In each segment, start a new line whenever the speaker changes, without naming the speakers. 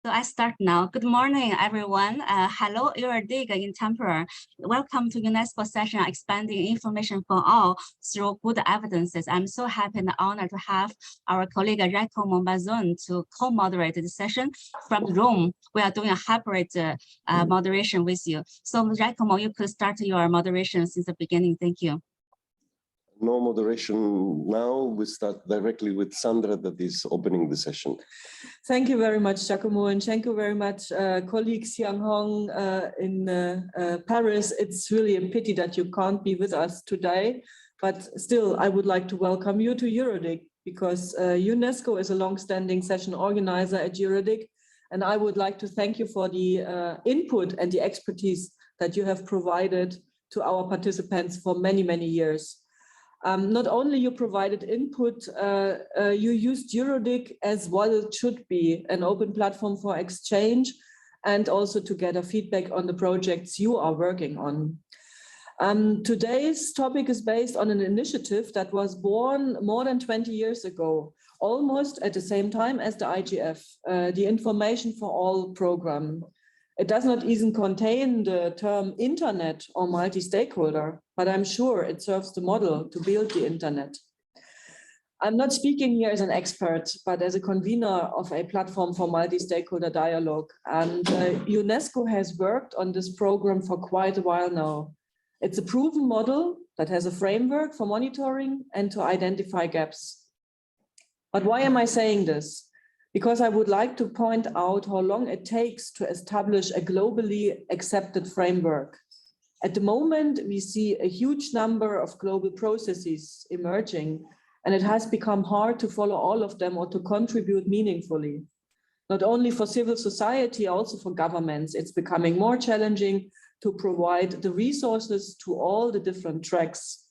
So I start now. Good morning, everyone. Hello, EuroDIG in Tampere. Welcome to UNESCO session Expanding Information for All Through Good Evidences. I'm so happy and honored to have our colleague Giacomo Mazzone to co-moderate the session from Rome. We are doing a hybrid moderation with you. So Giacomo, you could start your moderation since the beginning. Thank you.
No moderation now. We start directly with Sandra that is opening the session.
Thank you very much, Giacomo, and thank you very much, colleagues Xiang Hong in Paris. It's really a pity that you can't be with us today, but still I would like to welcome you to EuroDIG because UNESCO is a long-standing session organizer at EuroDIG, and I would like to thank you for the input and the expertise that you have provided to our participants for many, many years. Not only you provided input, you used EuroDIG as what it should be, an open platform for exchange and also to gather feedback on the projects you are working on. Today's topic is based on an initiative that was born more than 20 years ago, almost at the same time as the IGF, the Information for All program. It does not even contain the term internet or multi-stakeholder, but I'm sure it serves the model to build the internet. I'm not speaking here as an expert, but as a convener of a platform for multi-stakeholder dialogue. And UNESCO has worked on this program for quite a while now. It's a proven model that has a framework for monitoring and to identify gaps. But why am I saying this? Because I would like to point out how long it takes to establish a globally accepted framework. At the moment, we see a huge number of global processes emerging, and it has become hard to follow all of them or to contribute meaningfully. Not only for civil society, also for governments, it's becoming more challenging to provide the resources to all the different tracks.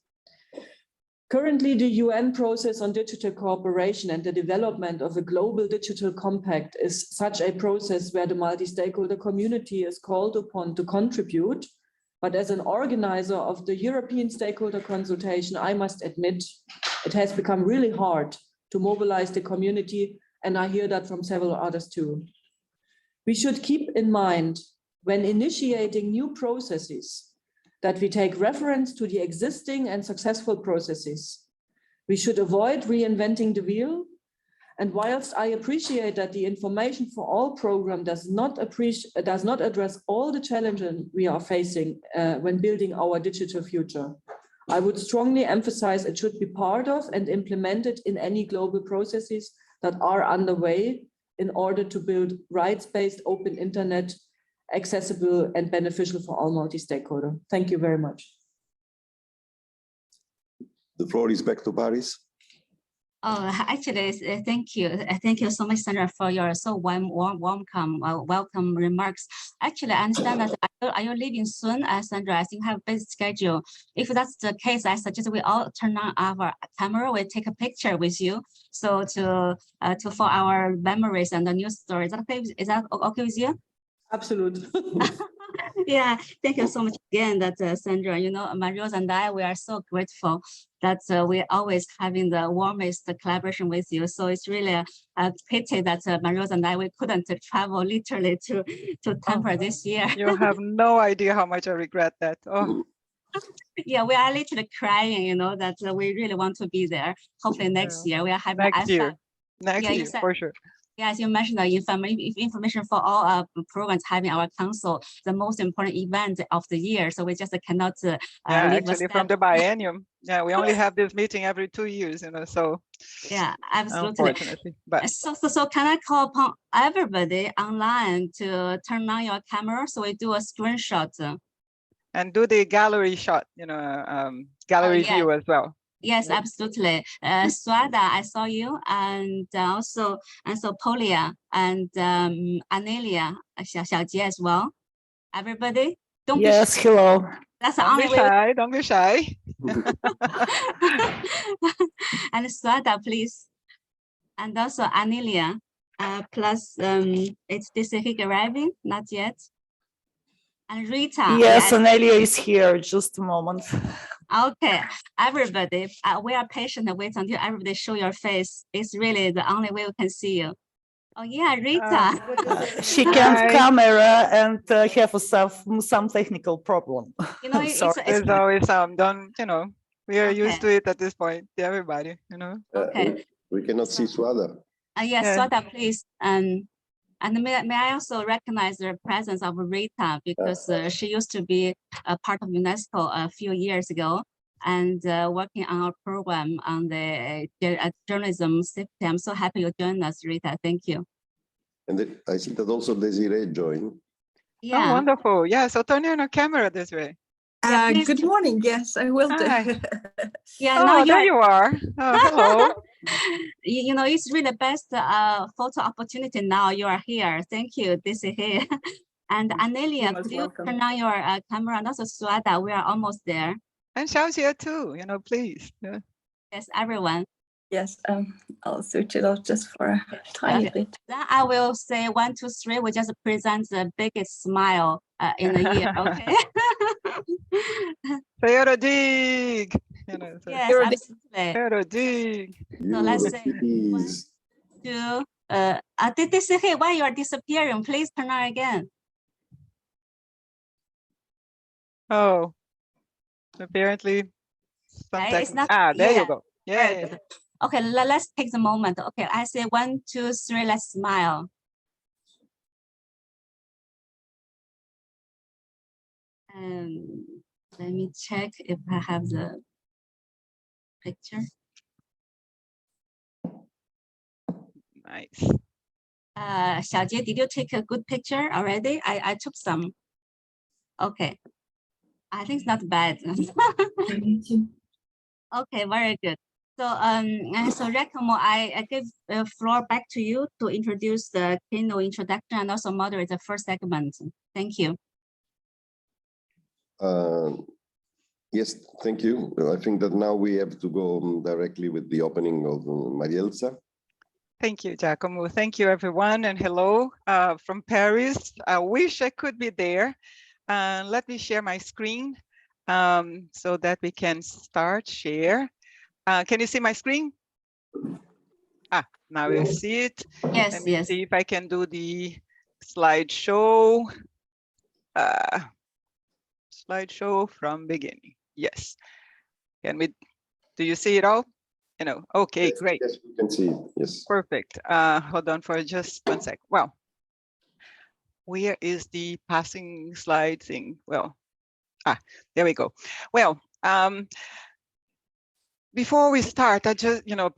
Currently, the UN process on digital cooperation and the development of a global digital compact is such a process where the multi-stakeholder community is called upon to contribute. But as an organizer of the European stakeholder consultation, I must admit, it has become really hard to mobilize the community, and I hear that from several others too. We should keep in mind when initiating new processes that we take reference to the existing and successful processes. We should avoid reinventing the wheel. And whilst I appreciate that the Information for All program does not address all the challenges we are facing when building our digital future, I would strongly emphasize it should be part of and implemented in any global processes that are underway in order to build rights-based open internet accessible and beneficial for all multi-stakeholder. Thank you very much.
The floor is back to Paris.
Oh, actually, thank you. Thank you so much, Sandra, for your so welcome remarks. Actually, I understand that are you leaving soon, Sandra? I think you have a busy schedule. If that's the case, I suggest we all turn on our camera. We take a picture with you, so for our memories and the news stories. Is that okay with you?
Absolutely.
Yeah, thank you so much again, Sandra. You know, Marie-Rose and I, we are so grateful that we're always having the warmest collaboration with you. So it's really a pity that Marie-Rose and I, we couldn't travel literally to Tampere this year.
You have no idea how much I regret that. Oh.
Yeah, we are literally crying, you know, that we really want to be there. Hopefully next year we are having
next year for sure.
Yeah, as you mentioned, the Information for All programs having our council, the most important event of the year. So we just cannot
actually from the biennium. Yeah, we only have this meeting every 2 years, you know, so
yeah, absolutely.
Unfortunately. But
so can I call upon everybody online to turn on your camera so we do a screenshot?
And do the gallery shot, you know, gallery view as well.
Yes, absolutely. Suada, I saw you, and also Polia and Anelia, Xiaojie as well. Everybody, don't be shy.
Hello.
That's the only way.
Don't be shy.
And Suada, please. And also Anelia, plus it's this week arriving, not yet. And Rita.
Yes, Anelia is here. Just a moment.
Okay, everybody, we are patient and wait until everybody show your face. It's really the only way we can see you. Oh yeah, Rita.
She can't
Hi.
camera and have some technical problem.
You know,
Sorry.
There's always some, don't, you know, we are used to
Okay.
it at this point, everybody, you know.
Okay.
We cannot see Swada.
Yes,
Yeah.
Swada, please. And may I also recognize the presence of Rita because she used to be a part of UNESCO a few years ago and working on our program on the journalism safety. I'm so happy you joined us, Rita. Thank you.
And I see that also Desiree joined.
Yeah.
Oh, wonderful. Yeah, so turn on your camera this way.
Yeah, please.
Good morning. Yes, I will do.
Hi.
Yeah,
Oh,
now
there you are. Oh, hello.
you know, it's really the best photo opportunity now you are here. Thank you. This is here. And Anelia,
most
could you
welcome.
turn on your camera? And also Suada, we are almost there.
And Xiao's here too, you know, please. Yeah.
Yes, everyone.
Yes, I'll switch it off just for a tiny bit.
Then I will say 1, 2, 3. We just present the biggest smile in the year. Okay.
So EuroDIG. You know, so
Yes,
EuroDIG.
absolutely.
EuroDIG.
So let's say
Please.
1, 2. This is hey, why you are disappearing? Please turn on again.
Oh, apparently some
Okay, it's not-
there
yeah,
you go.
Very
Yeah.
good. Okay, let's take the moment. Okay, I say 1, 2, 3. Let's smile. And let me check if I have the picture.
Nice.
Xiaojie, did you take a good picture already? I took some. Okay. I think it's not bad. Okay, very good. So so Giacomo, I give the floor back to you to introduce the keynote introduction and also moderate the first segment. Thank you.
Yes, thank you. I think that now we have to go directly with the opening of Marielza.
Thank you, Giacomo. Thank you, everyone, and hello from Paris. I wish I could be there. Let me share my screen so that we can start share. Can you see my screen? Now you see it.
Yes,
Let me
yes.
see if I can do the slideshow. Slideshow from beginning. Yes. Can we? Do you see it all? You know. Okay,
Yes,
great.
yes, we can see it. Yes.
Perfect. Hold on for just 1 sec. Well, where is the passing slide thing? Well, there we go. Well, before we start, I just, you know,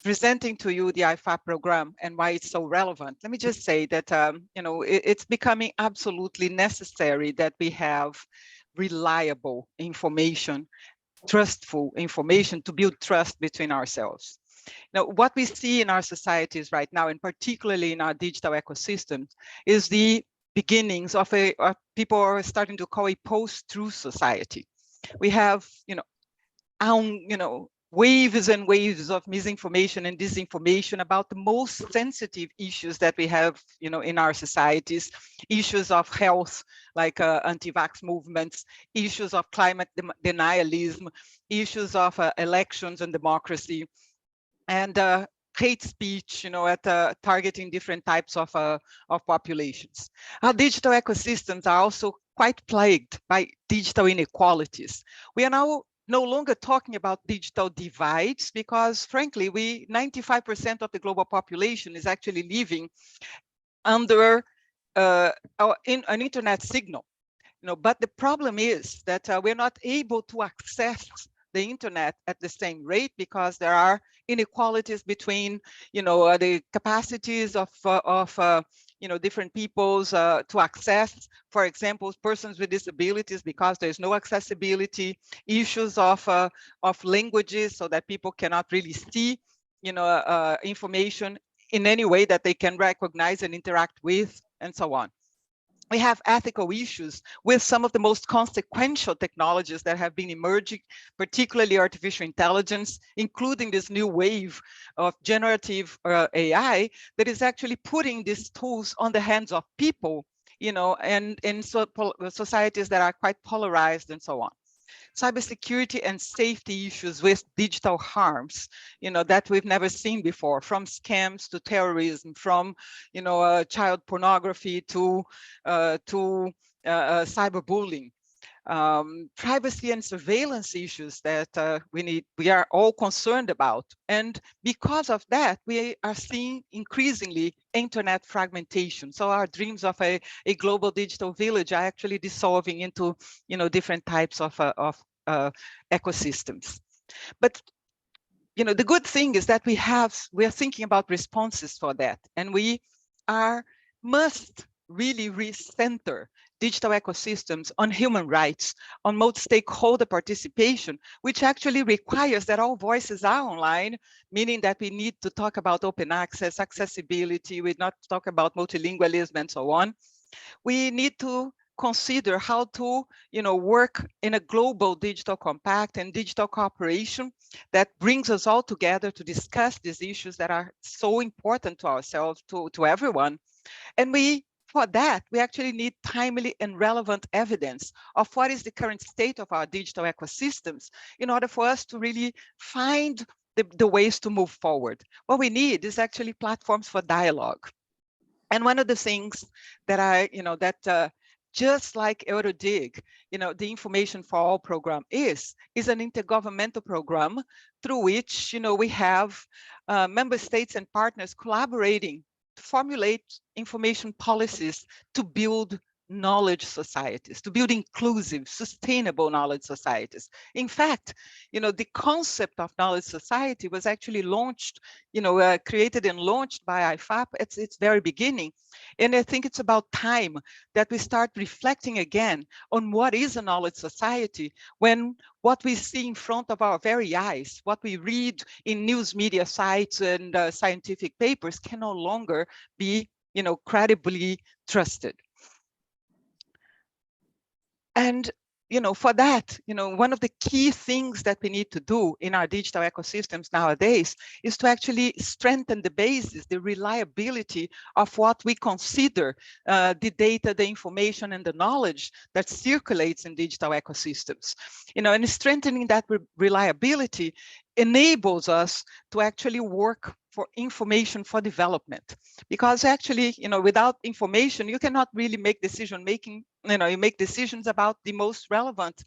presenting to you the IFAP program and why it's so relevant. Let me just say that, you know, it's becoming absolutely necessary that we have reliable information, trustful information to build trust between ourselves. Now, what we see in our societies right now, and particularly in our digital ecosystem, is the beginnings of people are starting to call a post-truth society. We have, you know, waves and waves of misinformation and disinformation about the most sensitive issues that we have, you know, in our societies, issues of health, like anti-vax movements, issues of climate denialism, issues of elections and democracy, and hate speech, you know, at targeting different types of populations. Our digital ecosystems are also quite plagued by digital inequalities. We are now no longer talking about digital divides because, frankly, 95% of the global population is actually living under an internet signal. You know, but the problem is that we're not able to access the internet at the same rate because there are inequalities between, you know, the capacities of you know, different peoples to access, for example, persons with disabilities, because there's no accessibility, issues of languages, so that people cannot really see, you know, information in any way that they can recognize and interact with, and so on. We have ethical issues with some of the most consequential technologies that have been emerging, particularly artificial intelligence, including this new wave of generative AI that is actually putting these tools on the hands of people, you know, and in societies that are quite polarized and so on. cybersecurity and safety issues with digital harms, that we've never seen before, from scams to terrorism, from, child pornography to cyberbullying. Privacy and surveillance issues that we are all concerned about. And because of that, we are seeing increasingly internet fragmentation. So our dreams of a global digital village are actually dissolving into, different types of ecosystems. But the good thing is that we are thinking about responses for that, and we must really recenter digital ecosystems on human rights, on multi-stakeholder participation, which actually requires that all voices are online, meaning that we need to talk about open access, accessibility, we not talk about multilingualism and so on. We need to consider how to work in a global digital compact and digital cooperation that brings us all together to discuss these issues that are so important to ourselves, to everyone. And for that, we actually need timely and relevant evidence of what is the current state of our digital ecosystems in order for us to really find the ways to move forward. What we need is actually platforms for dialogue. And one of the things that just like EuroDIG, the Information for All program is an intergovernmental program through which, we have member states and partners collaborating to formulate information policies to build knowledge societies, to build inclusive, sustainable knowledge societies. In fact, the concept of knowledge society was actually launched, created and launched by IFAP at its very beginning. And I think it's about time that we start reflecting again on what is a knowledge society when what we see in front of our very eyes, what we read in news media sites and scientific papers can no longer be, credibly trusted. And, for that, one of the key things that we need to do in our digital ecosystems nowadays is to actually strengthen the basis, the reliability of what we consider the data, the information, and the knowledge that circulates in digital ecosystems. And strengthening that reliability enables us to actually work for information for development, because actually, without information, you cannot really make decision making. You make decisions about the most relevant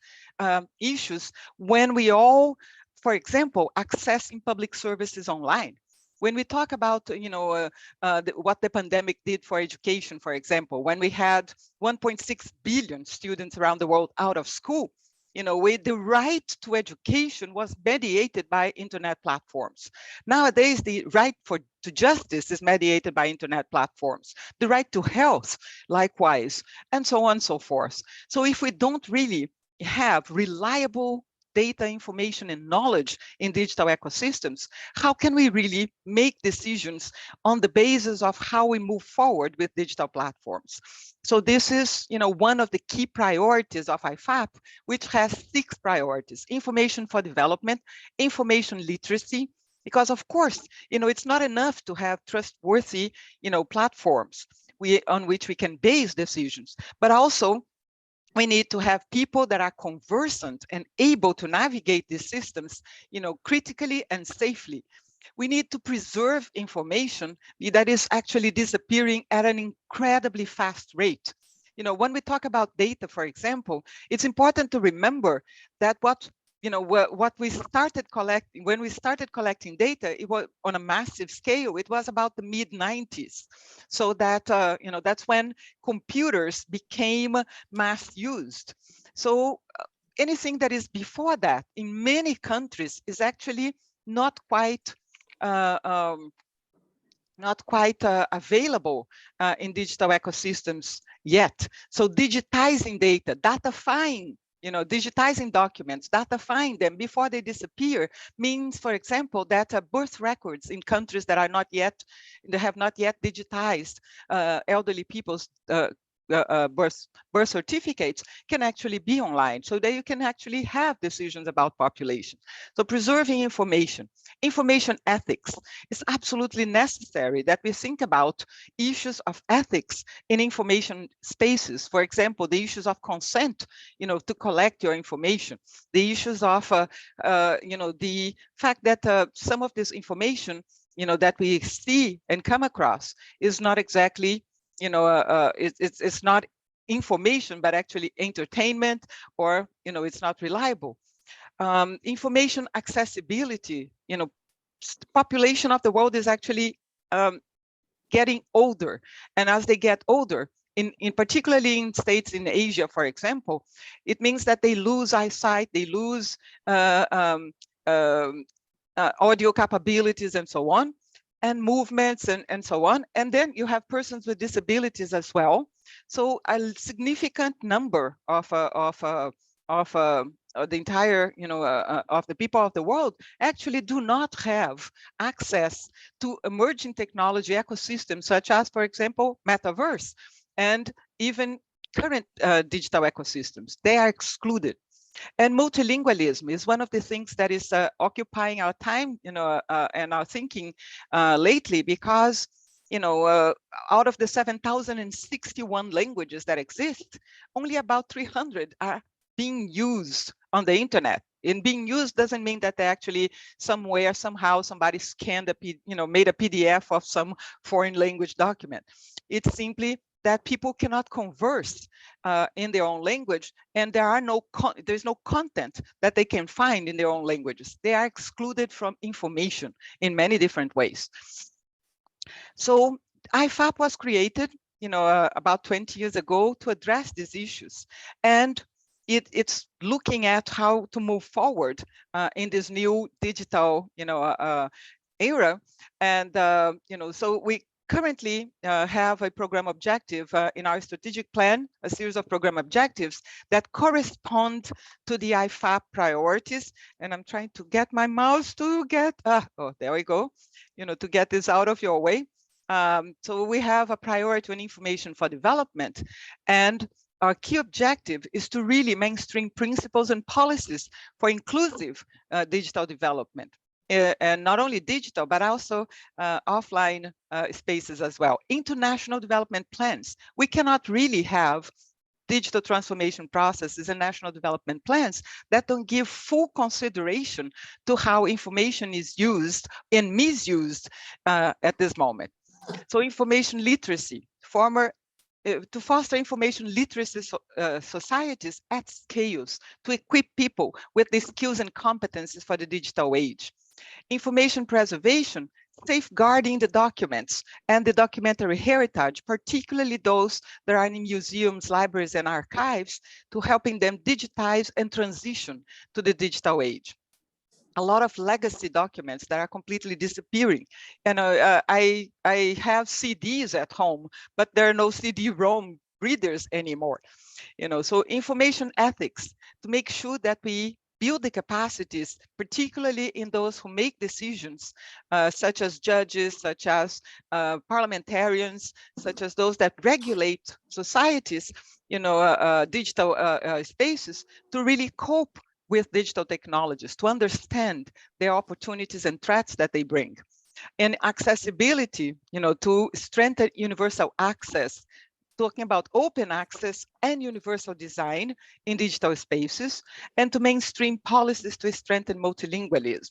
issues when we all, for example, accessing public services online. When we talk about, what the pandemic did for education, for example, when we had 1.6 billion students around the world out of school, the right to education was mediated by internet platforms. Nowadays, the right to justice is mediated by internet platforms. The right to health, likewise, and so on and so forth. So if we don't really have reliable data, information, and knowledge in digital ecosystems, how can we really make decisions on the basis of how we move forward with digital platforms? So this is, one of the key priorities of IFAP, which has 6 priorities: information for development, information literacy, because of course, it's not enough to have trustworthy, platforms on which we can base decisions, but also we need to have people that are conversant and able to navigate these systems, critically and safely. We need to preserve information that is actually disappearing at an incredibly fast rate. When we talk about data, for example, it's important to remember that what we started collecting, when we started collecting data, it was on a massive scale. It was about the mid-90s. So that, that's when computers became mass used. So anything that is before that in many countries is actually not quite available in digital ecosystems yet. So digitizing data, digitizing documents, datafying them before they disappear means, for example, that birth records in countries that have not yet digitized elderly people's birth certificates can actually be online, so that you can actually have decisions about population. So preserving information Information ethics. It's absolutely necessary that we think about issues of ethics in information spaces. For example, the issues of consent, to collect your information, the issues of, the fact that some of this information, that we see and come across is not exactly, it's not information, but actually entertainment, or, it's not reliable. Information accessibility, population of the world is actually getting older, and as they get older, in particularly in states in Asia, for example, it means that they lose eyesight, they lose audio capabilities and so on, and movements and so on. And then you have persons with disabilities as well. So a significant number of the entire, of the people of the world actually do not have access to emerging technology ecosystems, such as, for example, metaverse and even current digital ecosystems. They are excluded. And multilingualism is one of the things that is occupying our time, and our thinking lately, because, out of the 7,061 languages that exist, only about 300 are being used on the internet. And being used doesn't mean that they actually somewhere, somehow, somebody scanned made a PDF of some foreign language document. It's simply that people cannot converse in their own language, and there's no content that they can find in their own languages. They are excluded from information in many different ways. So IFAP was created, about 20 years ago to address these issues, and it's looking at how to move forward in this new digital, era. And so we currently have a program objective in our strategic plan, a series of program objectives that correspond to the IFAP priorities. And I'm trying to get my mouse to get, oh, there we go, to get this out of your way. So we have a priority on information for development, and our key objective is to really mainstream principles and policies for inclusive digital development. And not only digital, but also offline spaces as well. International development plans. We cannot really have digital transformation processes and national development plans that don't give full consideration to how information is used and misused at this moment. So information literacy, to foster information literacy societies at scales, to equip people with the skills and competencies for the digital age. Information preservation, safeguarding the documents and the documentary heritage, particularly those that are in museums, libraries, and archives, to helping them digitize and transition to the digital age. A lot of legacy documents that are completely disappearing. And I have CDs at home, but there are no CD-ROM readers anymore. So information ethics, to make sure that we build the capacities, particularly in those who make decisions, such as judges, such as parliamentarians, such as those that regulate societies, digital spaces, to really cope with digital technologies, to understand their opportunities and threats that they bring. And accessibility, to strengthen universal access, talking about open access and universal design in digital spaces, and to mainstream policies to strengthen multilingualism.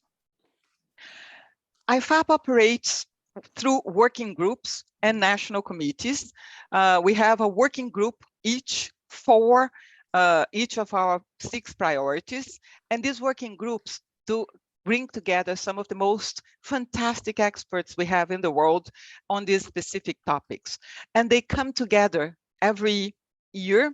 IFAP operates through working groups and national committees. We have a working group each for each of our 6 priorities, and these working groups do bring together some of the most fantastic experts we have in the world on these specific topics. And they come together every year,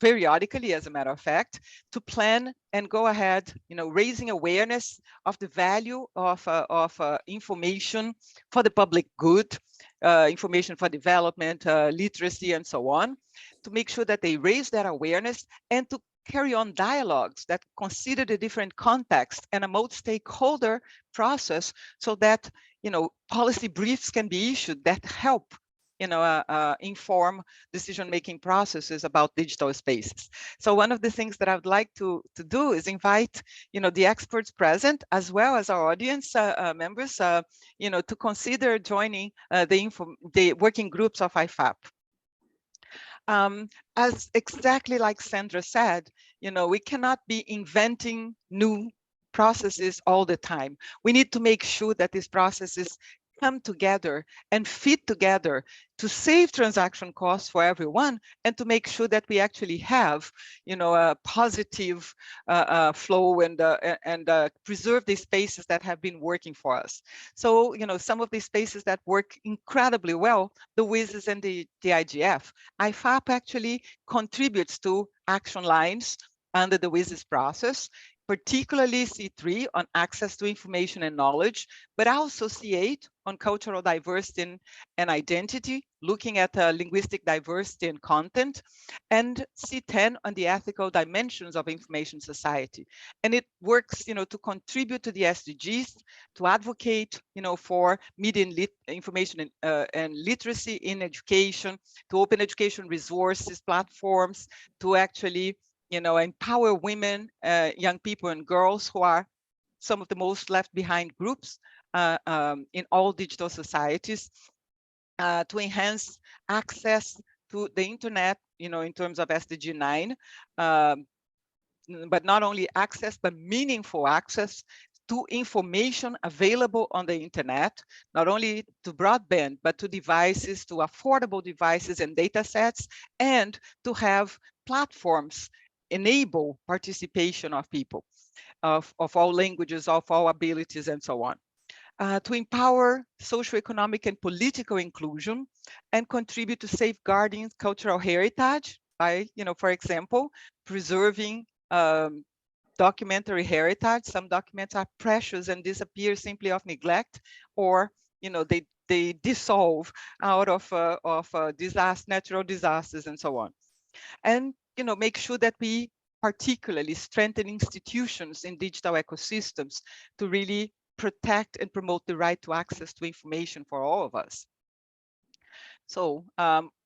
periodically, as a matter of fact, to plan and go ahead, raising awareness of the value of information for the public good, information for development, literacy, and so on, to make sure that they raise that awareness and to carry on dialogues that consider the different contexts and a multi-stakeholder process, so that policy briefs can be issued that help inform decision-making processes about digital spaces. So one of the things that I would like to do is invite, the experts present, as well as our audience members, to consider joining the working groups of IFAP. As exactly like Sandra said, we cannot be inventing new processes all the time. We need to make sure that these processes come together and fit together to save transaction costs for everyone, and to make sure that we actually have, a positive flow and preserve the spaces that have been working for us. So, some of these spaces that work incredibly well, the WISs and the IGF. IFAP actually contributes to action lines under the WISs process, particularly C3 on access to information and knowledge, but also C8 on cultural diversity and identity, looking at linguistic diversity and content, and C10 on the ethical dimensions of information society. And it works, to contribute to the SDGs, to advocate, for media and information and literacy in education, to open education resources, platforms, to actually empower women, young people and girls who are some of the most left behind groups in all digital societies, to enhance access to the internet, in terms of SDG 9, but not only access, but meaningful access to information available on the internet, not only to broadband, but to devices, to affordable devices and data sets, and to have platforms enable participation of people of all languages, of all abilities, and so on. To empower socioeconomic and political inclusion, and contribute to safeguarding cultural heritage by, for example, preserving documentary heritage. Some documents are precious and disappear simply of neglect, or they dissolve out of natural disasters and so on. And make sure that we particularly strengthen institutions in digital ecosystems to really protect and promote the right to access to information for all of us. So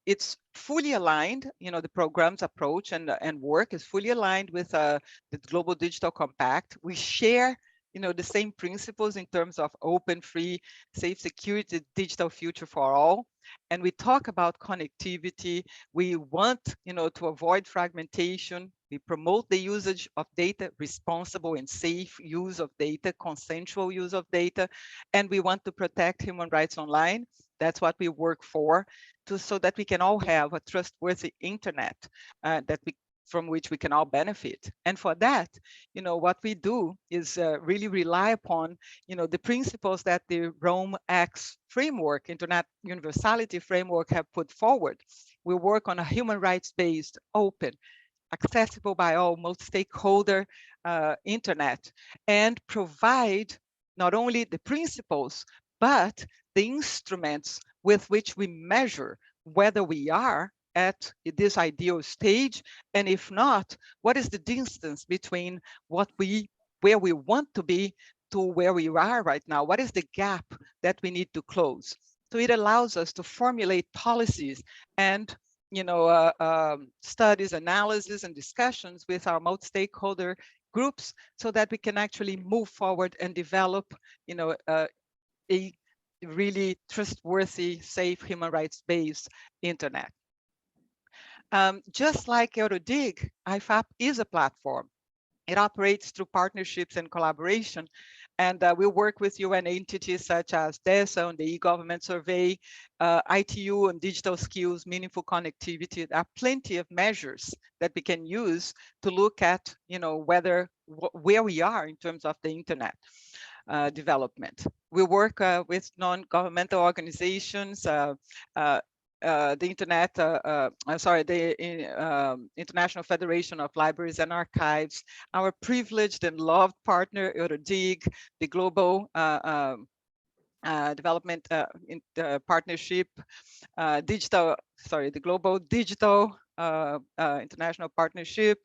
it's fully aligned, the program's approach and work is fully aligned with the Global Digital Compact. We share the same principles in terms of open, free, safe, security, digital future for all. And we talk about connectivity. We want, to avoid fragmentation. We promote the usage of data, responsible and safe use of data, consensual use of data. And we want to protect human rights online. That's what we work for, so that we can all have a trustworthy internet from which we can all benefit. And for that, what we do is really rely upon, the principles that the Rome X framework, Internet Universality framework, have put forward. We work on a human rights-based, open, accessible by all, multi-stakeholder internet, and provide not only the principles, but the instruments with which we measure whether we are at this ideal stage, and if not, what is the distance between where we want to be to where we are right now? What is the gap that we need to close? So it allows us to formulate policies and studies, analysis, and discussions with our multi-stakeholder groups, so that we can actually move forward and develop, a really trustworthy, safe, human rights-based internet. Just like EuroDIG, IFAP is a platform. It operates through partnerships and collaboration. And we work with UN entities such as DESA on the e-government survey, ITU on digital skills, meaningful connectivity. There are plenty of measures that we can use to look at, where we are in terms of the internet development. We work with non-governmental organizations, the International Federation of Libraries and Archives, our privileged and loved partner, EuroDIG, the Global Development Partnership, the Global Digital International Partnership,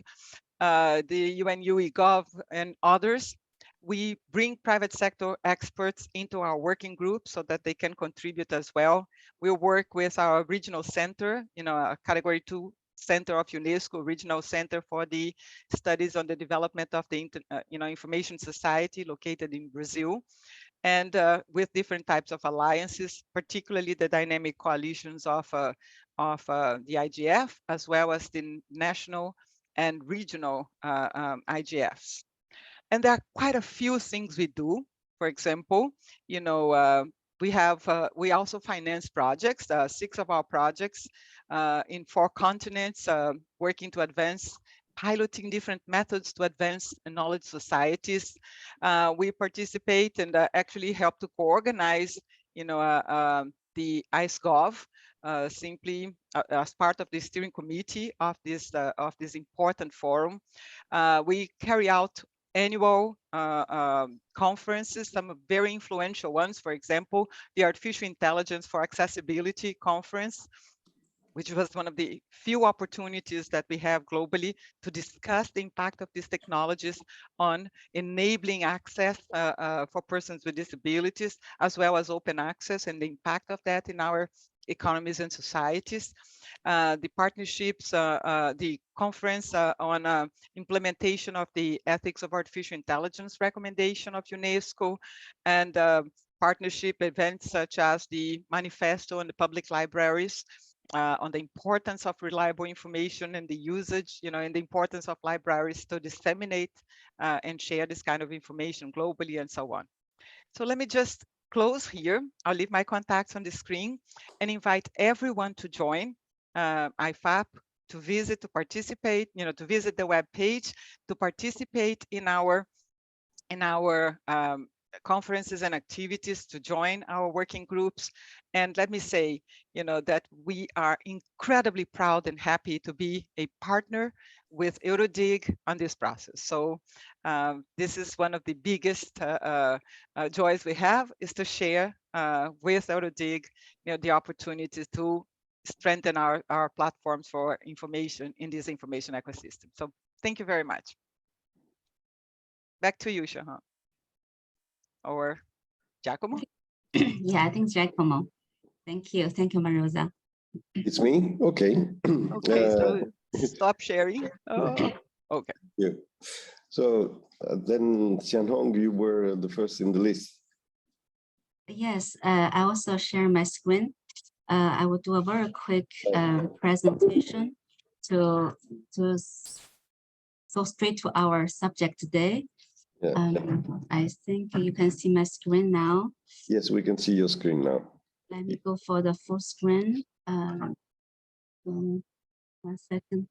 the UN UE Gov, and others. We bring private sector experts into our working group so that they can contribute as well. We'll work with our regional center, a Category 2 center of UNESCO, regional center for the studies on the development of the information society located in Brazil, and with different types of alliances, particularly the dynamic coalitions of the IGF, as well as the national and regional IGFs. And there are quite a few things we do. For example, we also finance projects, 6 of our projects in 4 continents, working to advance, piloting different methods to advance knowledge societies. We participate and actually help to co-organize, the IceGov, simply as part of the steering committee of this important forum. We carry out annual conferences, some very influential ones. For example, the Artificial Intelligence for Accessibility Conference, which was one of the few opportunities that we have globally to discuss the impact of these technologies on enabling access for persons with disabilities, as well as open access and the impact of that in our economies and societies. The partnerships, the conference on implementation of the ethics of artificial intelligence recommendation of UNESCO, and partnership events such as the manifesto on the public libraries, on the importance of reliable information and the usage, and the importance of libraries to disseminate and share this kind of information globally and so on. So let me just close here. I'll leave my contacts on the screen and invite everyone to join IFAP, to visit, to participate, to visit the web page, to participate in our conferences and activities, to join our working groups. And let me say, that we are incredibly proud and happy to be a partner with EuroDIG on this process. So this is one of the biggest joys we have, is to share with EuroDIG, the opportunity to strengthen our platforms for information in this information ecosystem. So thank you very much. Back to you, Shahan. Or Giacomo?
Yeah, I think Giacomo. Thank you, Maria-Rosa.
It's me? Okay.
Okay, so stop sharing. Oh, okay.
Yeah. So then, Xianhong, you were the first in the list.
Yes, I also share my screen. I will do a very quick presentation to go straight to our subject today.
Yeah.
I think you can see my screen now.
Yes, we can see your screen now.
Let me go for the full screen. 1 second.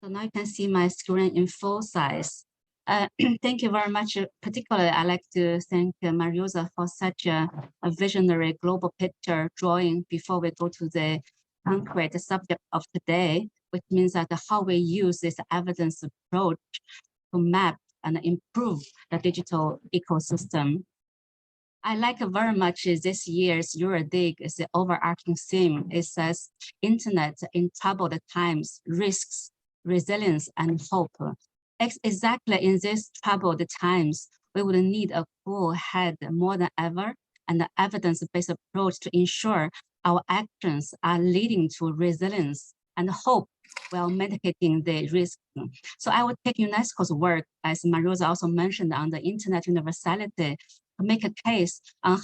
So now you can see my screen in full size. Thank you very much. Particularly, I'd like to thank Maria-Rosa for such a visionary global picture drawing before we go to the concrete subject of today, which means that how we use this evidence approach to map and improve the digital ecosystem. I like very much this year's EuroDIG is the overarching theme. It says internet in troubled times, risks, resilience, and hope. Exactly in these troubled times, we would need a cool head more than ever and an evidence-based approach to ensure our actions are leading to resilience and hope while mitigating the risk. So I would take UNESCO's work, as Maria-Rosa also mentioned, on the internet universality, to make a case on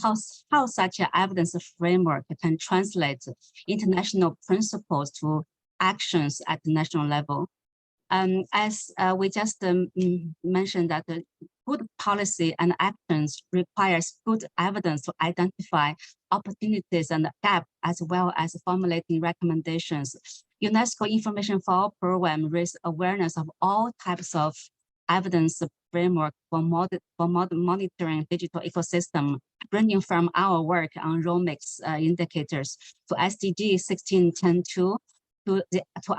how such an evidence framework can translate international principles to actions at the national level. As we just mentioned, that the good policy and actions requires good evidence to identify opportunities and gaps, as well as formulating recommendations. UNESCO Information for All program raises awareness of all types of evidence framework for monitoring digital ecosystem, ranging from our work on ROMICS indicators to SDG 1610.2, to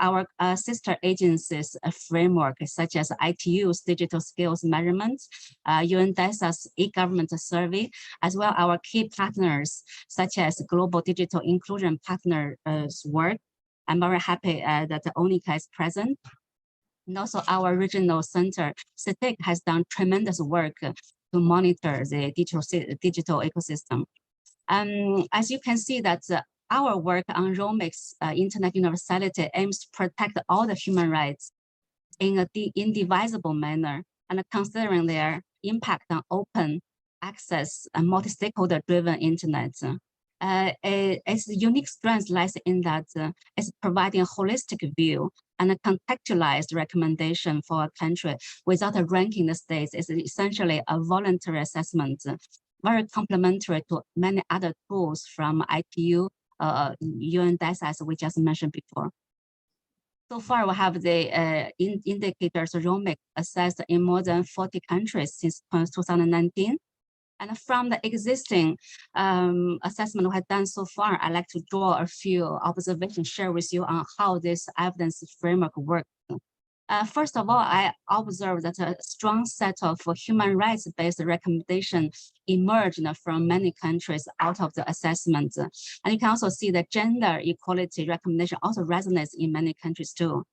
our sister agencies framework, such as ITU's digital skills measurement, UNDESA's e-government survey, as well our key partners, such as Global Digital Inclusion Partners work. I'm very happy that ONICA is present. And also our regional center, CITIC, has done tremendous work to monitor the digital ecosystem. As you can see that our work on ROMIC's internet universality aims to protect all the human rights in an indivisible manner, and considering their impact on open access and multi-stakeholder driven internet. Its unique strength lies in that it's providing a holistic view and a contextualized recommendation for a country without ranking the states. It's essentially a voluntary assessment, very complementary to many other tools from IPU, UNDES, as we just mentioned before. So far, we have the indicators ROMIC assessed in more than 40 countries since 2019. And from the existing assessment we have done so far, I'd like to draw a few observations, share with you on how this evidence framework works. First of all, I observed that a strong set of human rights-based recommendations emerged from many countries out of the assessment. And you can also see that gender equality recommendation also resonates in many countries too.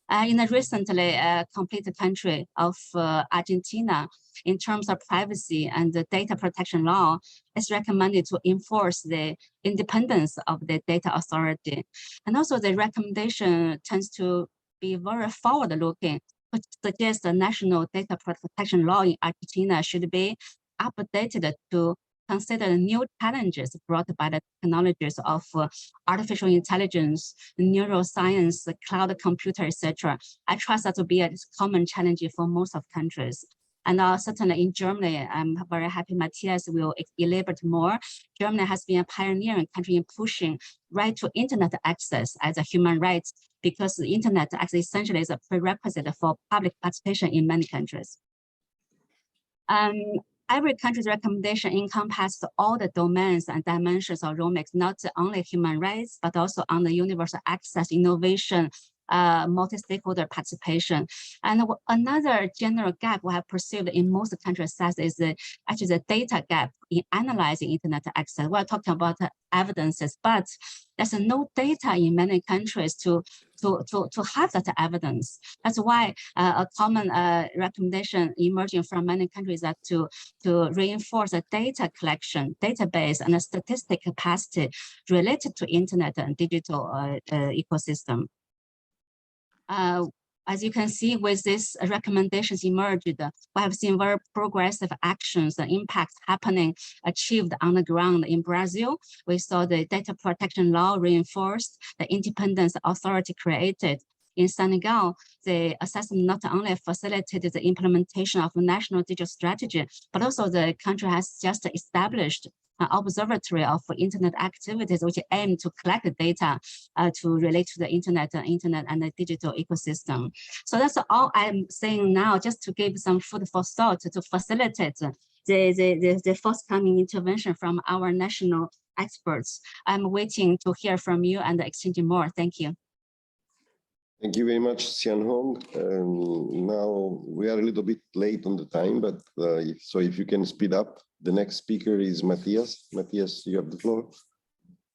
In the recently completed country of Argentina, in terms of privacy and the data protection law, it's recommended to enforce the independence of the data authority. And also the recommendation tends to be very forward-looking, which suggests the national data protection law in Argentina should be updated to consider the new challenges brought by the technologies of artificial intelligence, neuroscience, cloud computer, etc. I trust that to be a common challenge for most of countries. And certainly in Germany, I'm very happy Matthias will elaborate more. Germany has been a pioneering country in pushing right to internet access as a human right, because the internet access essentially is a prerequisite for public participation in many countries. Every country's recommendation encompasses all the domains and dimensions of ROMIC, not only human rights, but also on the universal access, innovation, multi-stakeholder participation. And another general gap we have perceived in most countries is actually the data gap in analyzing internet access. We're talking about evidences, but there's no data in many countries to have that evidence. That's why a common recommendation emerging from many countries that to reinforce a data collection, database, and a statistic capacity related to internet and digital ecosystem. As you can see, with these recommendations emerged, we have seen very progressive actions and impacts happening, achieved on the ground in Brazil. We saw the data protection law reinforced, the independence authority created. In Senegal, the assessment not only facilitated the implementation of a national digital strategy, but also the country has just established an observatory of internet activities which aim to collect the data to relate to the internet and the digital ecosystem. So that's all I'm saying now, just to give some food for thought to facilitate the forthcoming intervention from our national experts. I'm waiting to hear from you and exchange more. Thank you.
Thank you very much, Xian Hong. Now we are a little bit late on the time, but so if you can speed up. The next speaker is Matthias. Matthias, you have the floor.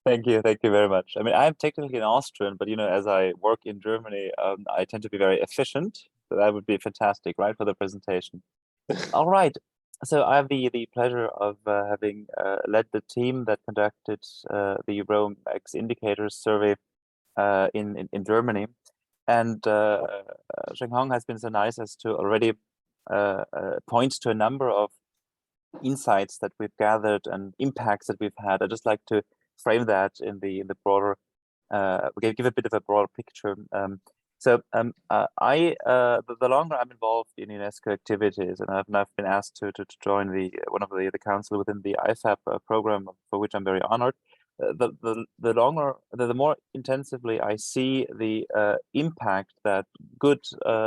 Thank you very much. I mean, I'm technically an Austrian, but as I work in Germany, I tend to be very efficient. So that would be fantastic, right, for the presentation. All right. So I have the pleasure of having led the team that conducted the ROMIC indicators survey in Germany. And Xian Hong has been so nice as to already point to a number of insights that we've gathered and impacts that we've had. I'd just like to frame that in the broader, give a bit of a broader picture. The longer I'm involved in UNESCO activities, and I've been asked to join one of the council within the IFAP program, for which I'm very honored. The more intensively I see the impact that good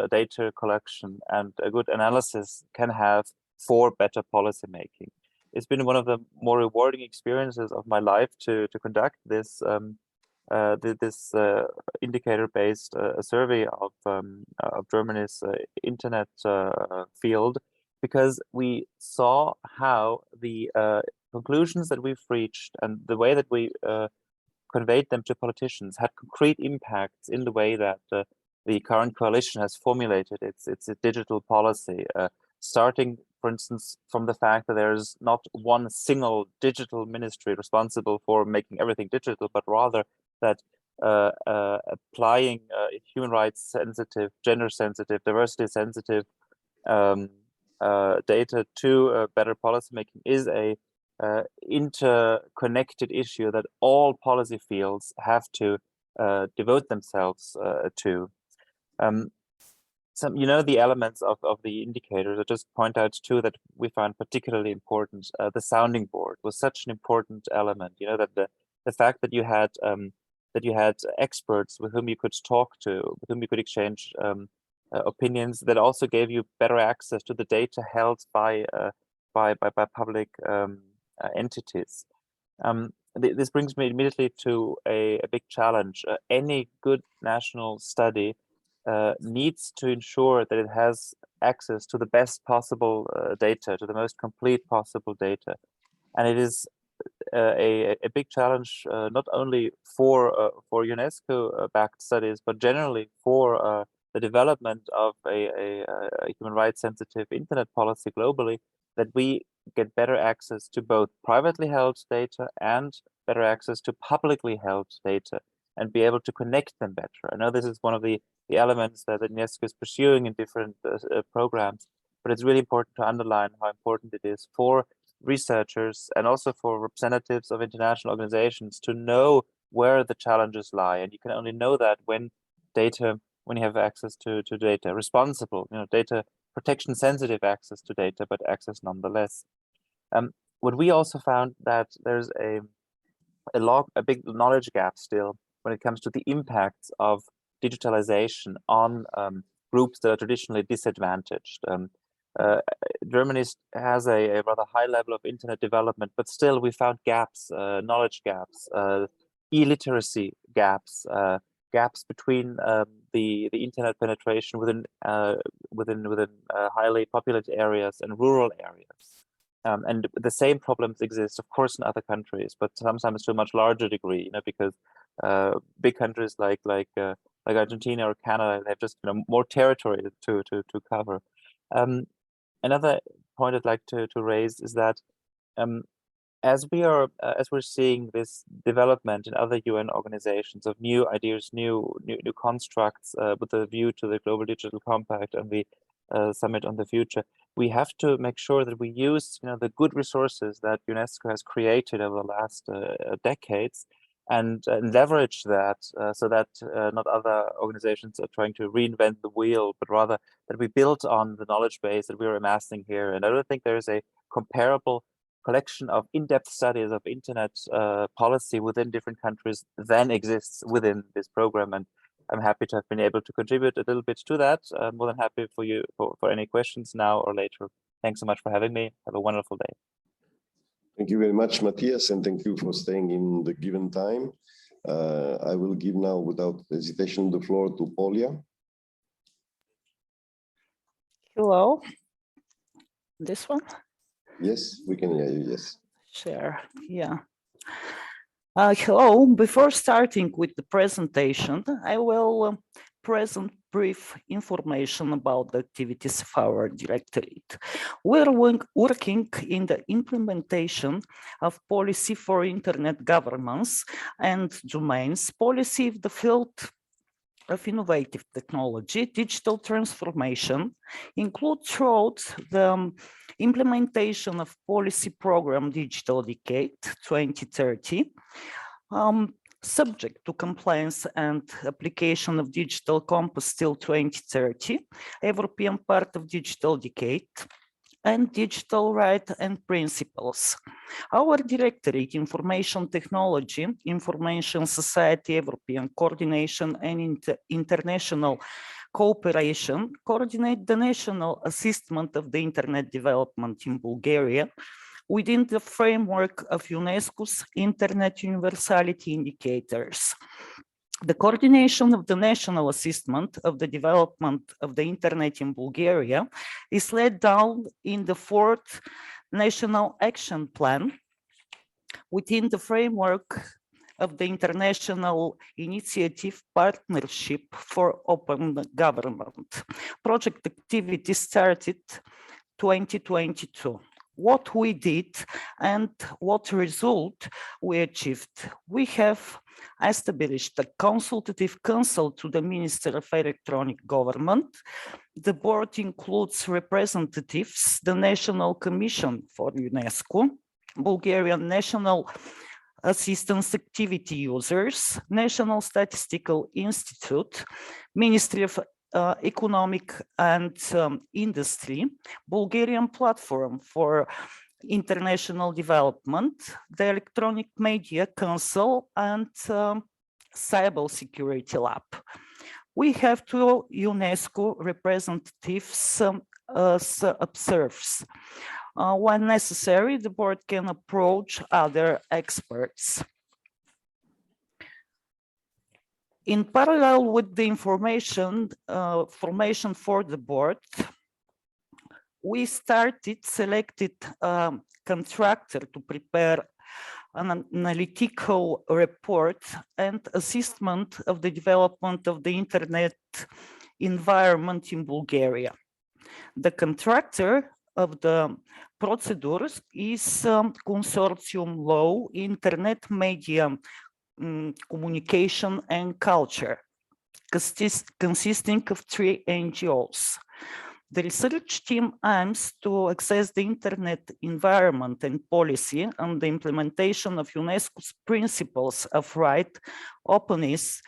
data collection and a good analysis can have for better policy making. It's been one of the more rewarding experiences of my life to conduct this indicator-based survey of Germany's internet field, because we saw how the conclusions that we've reached and the way that we conveyed them to politicians had concrete impacts in the way that the the current coalition has formulated its digital policy, starting, for instance, from the fact that there's not one single digital ministry responsible for making everything digital, but rather that applying human rights sensitive, gender sensitive, diversity sensitive data to better policymaking is a interconnected issue that all policy fields have to devote themselves to. The elements of the indicators, I just point out two that we find particularly important. The sounding board was such an important element, that the fact that you had experts with whom you could talk to, with whom you could exchange opinions, that also gave you better access to the data held by public entities. This brings me immediately to a big challenge. Any good national study needs to ensure that it has access to the best possible data, to the most complete possible data. And it is a big challenge not only for UNESCO-backed studies, but generally for the development of a human rights sensitive internet policy globally, that we get better access to both privately held data and better access to publicly held data and be able to connect them better. I know this is one of the elements that UNESCO is pursuing in different programs, but it's really important to underline how important it is for researchers and also for representatives of international organizations to know where the challenges lie. And you can only know that when you have access to data, responsible, data protection sensitive access to data, but access nonetheless. What we also found that there's a big knowledge gap still when it comes to the impacts of digitalization on groups that are traditionally disadvantaged. Germany has a rather high level of internet development, but still we found gaps, knowledge gaps, illiteracy gaps, gaps between the internet penetration within highly populated areas and rural areas. And the same problems exist, of course, in other countries, but sometimes to a much larger degree, because big countries like Argentina or Canada, they have just more territory to cover. Another point I'd like to raise is that as we're seeing this development in other UN organizations of new ideas, new constructs with a view to the Global Digital Compact and the Summit on the Future, we have to make sure that we use the good resources that UNESCO has created over the last decades and leverage that so that not other organizations are trying to reinvent the wheel, but rather that we build on the knowledge base that we're amassing here. And I don't think there is a comparable collection of in-depth studies of internet policy within different countries than exists within this program. And I'm happy to have been able to contribute a little bit to that. I'm more than happy for you for any questions now or later. Thanks so much for having me. Have a wonderful day.
Thank you very much, Matthias, and thank you for staying in the given time. I will give now, without hesitation, the floor to Polya.
Hello. This one?
Yes, we can hear you, yes.
Share, yeah. Hello, before starting with the presentation, I will present brief information about the activities of our directorate. We're working in the implementation of policy for internet governance and domains, policy of the field of innovative technology, digital transformation, include throughout the implementation of policy program Digital Decade 2030, subject to compliance and application of Digital Compass till 2030, European part of Digital Decade, and digital right and principles. Our directorate, Information Technology, Information Society, European Coordination and International Cooperation, coordinate the national assessment of the internet development in Bulgaria within the framework of UNESCO's Internet Universality Indicators. The coordination of the national assessment of the development of the internet in Bulgaria is laid down in the 4th National Action Plan within the framework of the International Initiative Partnership for Open Government. Project activity started 2022. What we did and what result we achieved. We have established a consultative council to the Minister of Electronic Government. The board includes representatives, the National Commission for UNESCO, Bulgarian National Assistance Activity Users, National Statistical Institute, Ministry of Economic and Industry, Bulgarian Platform for International Development, the Electronic Media Council, and Cybersecurity Lab. We have two UNESCO representatives as observers. When necessary, the board can approach other experts. In parallel with the formation for the board, we selected a contractor to prepare an analytical report and assessment of the development of the internet environment in Bulgaria. The contractor of the procedures is Consortium Law, Internet Media Communication and Culture, consisting of 3 NGOs. The research team aims to access the internet environment and policy and the implementation of UNESCO's principles of right, openness,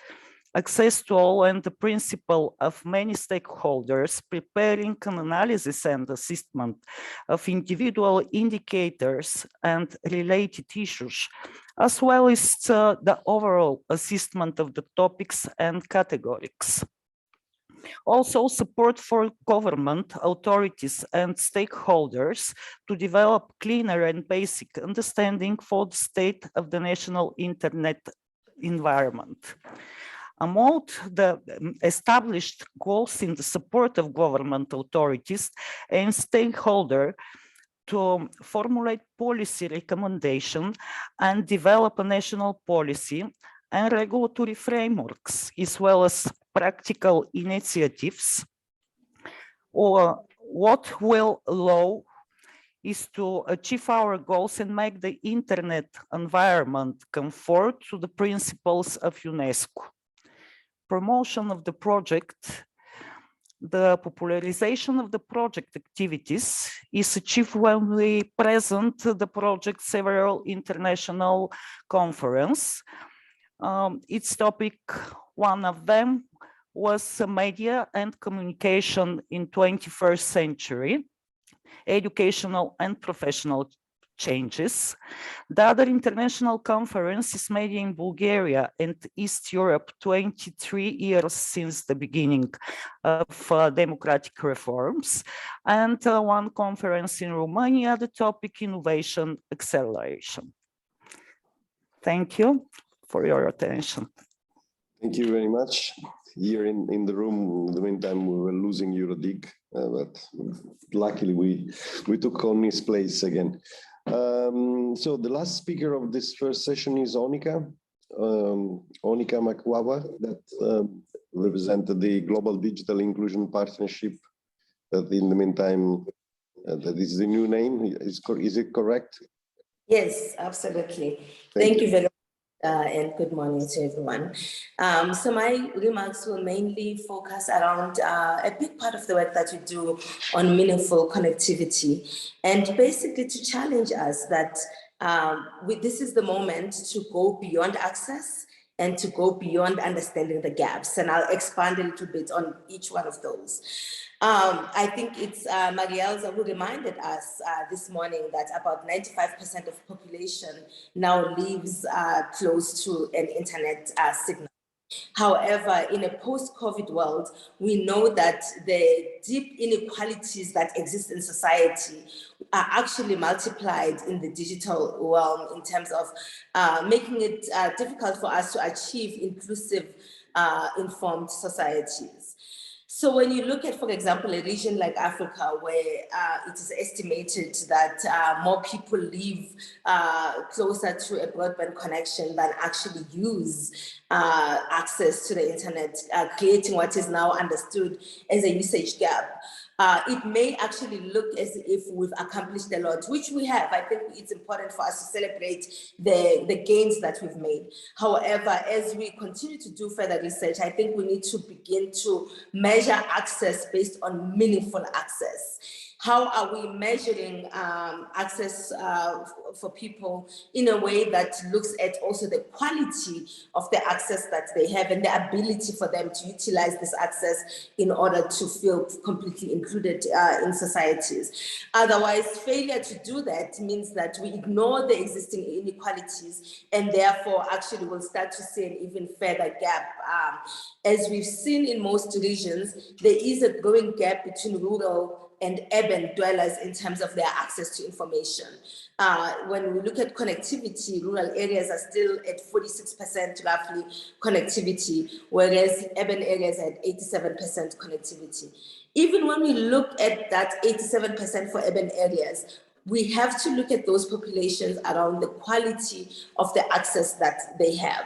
access to all, and the principle of many stakeholders, preparing an analysis and assessment of individual indicators and related issues, as well as the overall assessment of the topics and categories. Also, support for government, authorities, and stakeholders to develop cleaner and basic understanding for the state of the national internet environment. Among the established goals in the support of government authorities and stakeholders to formulate policy recommendation and develop a national policy and regulatory frameworks, as well as practical initiatives, or what will allow is to achieve our goals and make the internet environment conform to the principles of UNESCO. Promotion of the project, the popularization of the project activities is achieved when we present the project several international conferences. Its topic, one of them was media and communication in 21st century, educational and professional changes. The other international conference is Media in Bulgaria and East Europe, 23 years since the beginning of democratic reforms, and one conference in Romania, the topic innovation acceleration. Thank you for your attention.
Thank you very much. Here in the room, in the meantime, we were losing EuroDIG, but luckily we took on his place again. So the last speaker of this first session is Onika Makwawa, that represented the Global Digital Inclusion Partnership. That in the meantime, that is the new name. Is it correct?
Yes, absolutely. Thank you very much. And good morning to everyone. So my remarks will mainly focus around a big part of the work that we do on meaningful connectivity, and basically to challenge us that this is the moment to go beyond access and to go beyond understanding the gaps. And I'll expand a little bit on each one of those. I think it's Marielza who reminded us this morning that about 95% of population now lives close to an internet signal. However, in a post-COVID world, we know that the deep inequalities that exist in society are actually multiplied in the digital realm in terms of making it difficult for us to achieve inclusive, informed societies. So when you look at, for example, a region like Africa, where it is estimated that more people live closer to a broadband connection than actually use access to the internet, creating what is now understood as a usage gap. It may actually look as if we've accomplished a lot, which we have. I think it's important for us to celebrate the gains that we've made. However, as we continue to do further research, I think we need to begin to measure access based on meaningful access. How are we measuring access for people in a way that looks at also the quality of the access that they have and the ability for them to utilize this access in order to feel completely included in societies? Otherwise, failure to do that means that we ignore the existing inequalities and therefore actually will start to see an even further gap. As we've seen in most regions, there is a growing gap between rural and urban dwellers in terms of their access to information. When we look at connectivity, rural areas are still at 46% roughly connectivity, whereas urban areas are at 87% connectivity. Even when we look at that 87% for urban areas, we have to look at those populations around the quality of the access that they have.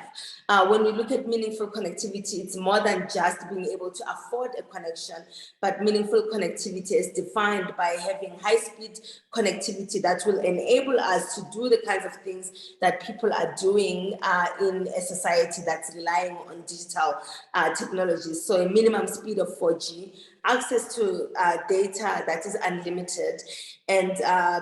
When we look at meaningful connectivity, it's more than just being able to afford a connection, but meaningful connectivity is defined by having high-speed connectivity that will enable us to do the kinds of things that people are doing in a society that's relying on digital technologies. So a minimum speed of 4G, access to data that is unlimited, and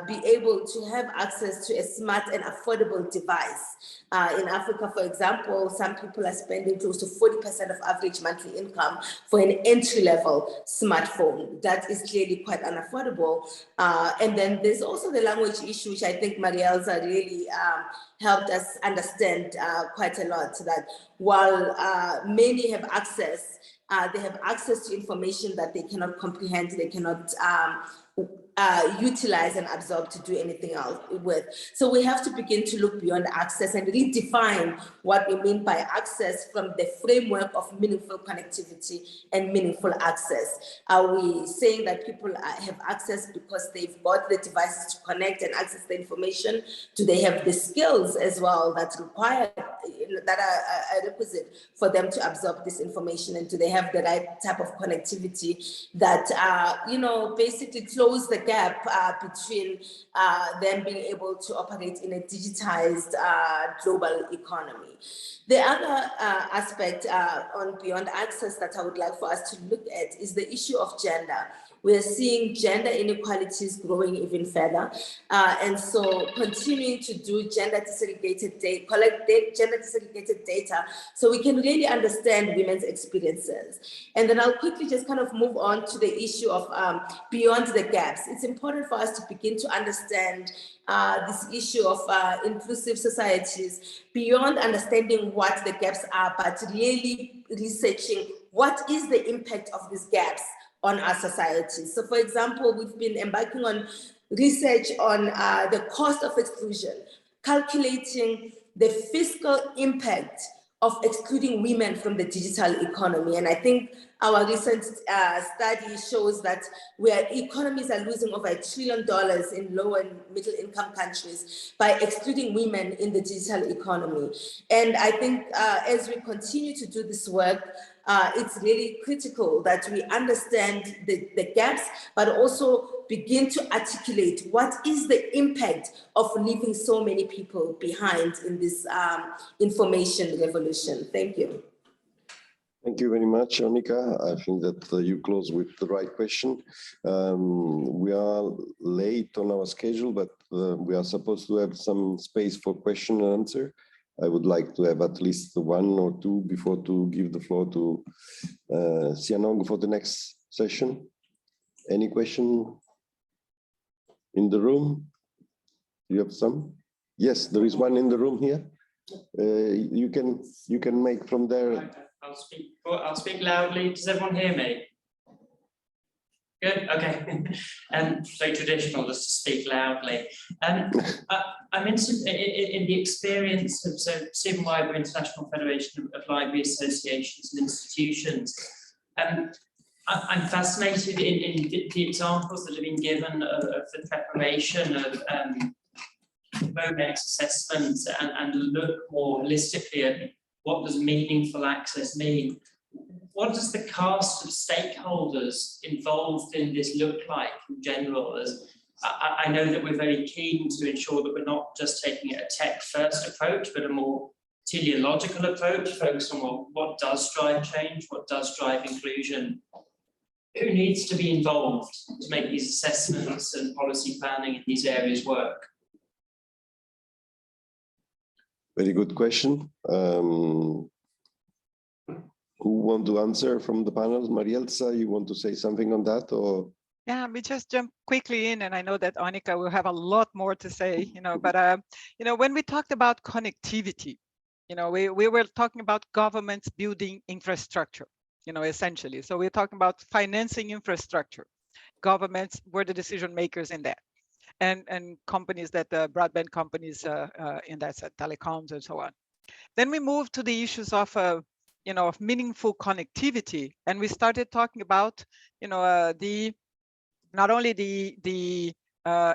be able to have access to a smart and affordable device. In Africa, for example, some people are spending close to 40% of average monthly income for an entry-level smartphone. That is clearly quite unaffordable. And then there's also the language issue, which I think Marielza really helped us understand quite a lot, so that while many have access, they have access to information that they cannot comprehend, they cannot utilize and absorb to do anything else with. So we have to begin to look beyond access and redefine what we mean by access from the framework of meaningful connectivity and meaningful access. Are we saying that people have access because they've got the devices to connect and access the information? Do they have the skills as well that's required, that are requisite for them to absorb this information? And do they have the right type of connectivity that, basically close the gap between them being able to operate in a digitized global economy? The other aspect on beyond access that I would like for us to look at is the issue of gender. We're seeing gender inequalities growing even further. And so continuing to do gender disaggregated data, collect gender disaggregated data, so we can really understand women's experiences. And then I'll quickly just kind of move on to the issue of beyond the gaps. It's important for us to begin to understand this issue of inclusive societies beyond understanding what the gaps are, but really researching what is the impact of these gaps on our society. So for example, we've been embarking on research on the cost of exclusion, calculating the fiscal impact of excluding women from the digital economy. And I think our recent study shows that where economies are losing over $1 trillion in low and middle income countries by excluding women in the digital economy. And I think as we continue to do this work, it's really critical that we understand the gaps, but also begin to articulate what is the impact of leaving so many people behind in this information revolution. Thank you.
Thank you very much, Onika. I think that you close with the right question. We are late on our schedule, but we are supposed to have some space for question and answer. I would like to have at least one or two before to give the floor to Sianong for the next session. Any question in the room? Do you have some? Yes, there is one in the room here. You can make from there.
I'll speak loudly. Does everyone hear me? Good. Okay. So traditional, just to speak loudly. I'm interested in the experience of Stephen Wyber International Federation of Library Associations and Institutions. I'm fascinated in the examples that have been given of the preparation of remote next assessments and look more holistically at what does meaningful access mean. What does the cast of stakeholders involved in this look like in general? As I know that we're very keen to ensure that we're not just taking a tech-first approach, but a more teleological approach, focused on what does drive change, what does drive inclusion. Who needs to be involved to make these assessments and policy planning in these areas work?
Very good question. Who want to answer from the panel? Marielza, you want to say something on that, or?
Yeah, we just jump quickly in, and I know that Annika will have a lot more to say, but when we talked about connectivity, we were talking about governments building infrastructure, essentially. So we're talking about financing infrastructure. Governments were the decision makers in that, and companies that broadband companies in that telecoms and so on. Then we moved to the issues of of meaningful connectivity, and we started talking about not only the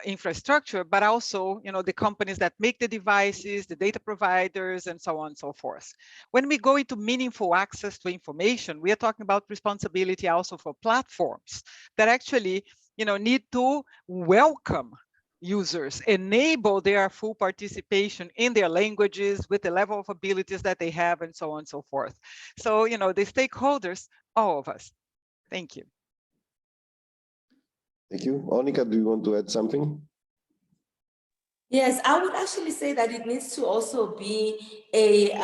infrastructure, but also the companies that make the devices, the data providers, and so on and so forth. When we go into meaningful access to information, we are talking about responsibility also for platforms that actually need to welcome users, enable their full participation in their languages with the level of abilities that they have, and so on and so forth. So, the stakeholders, all of us. Thank you.
Thank you. Annika, do you want to add something?
Yes, I would actually say that it needs to also be a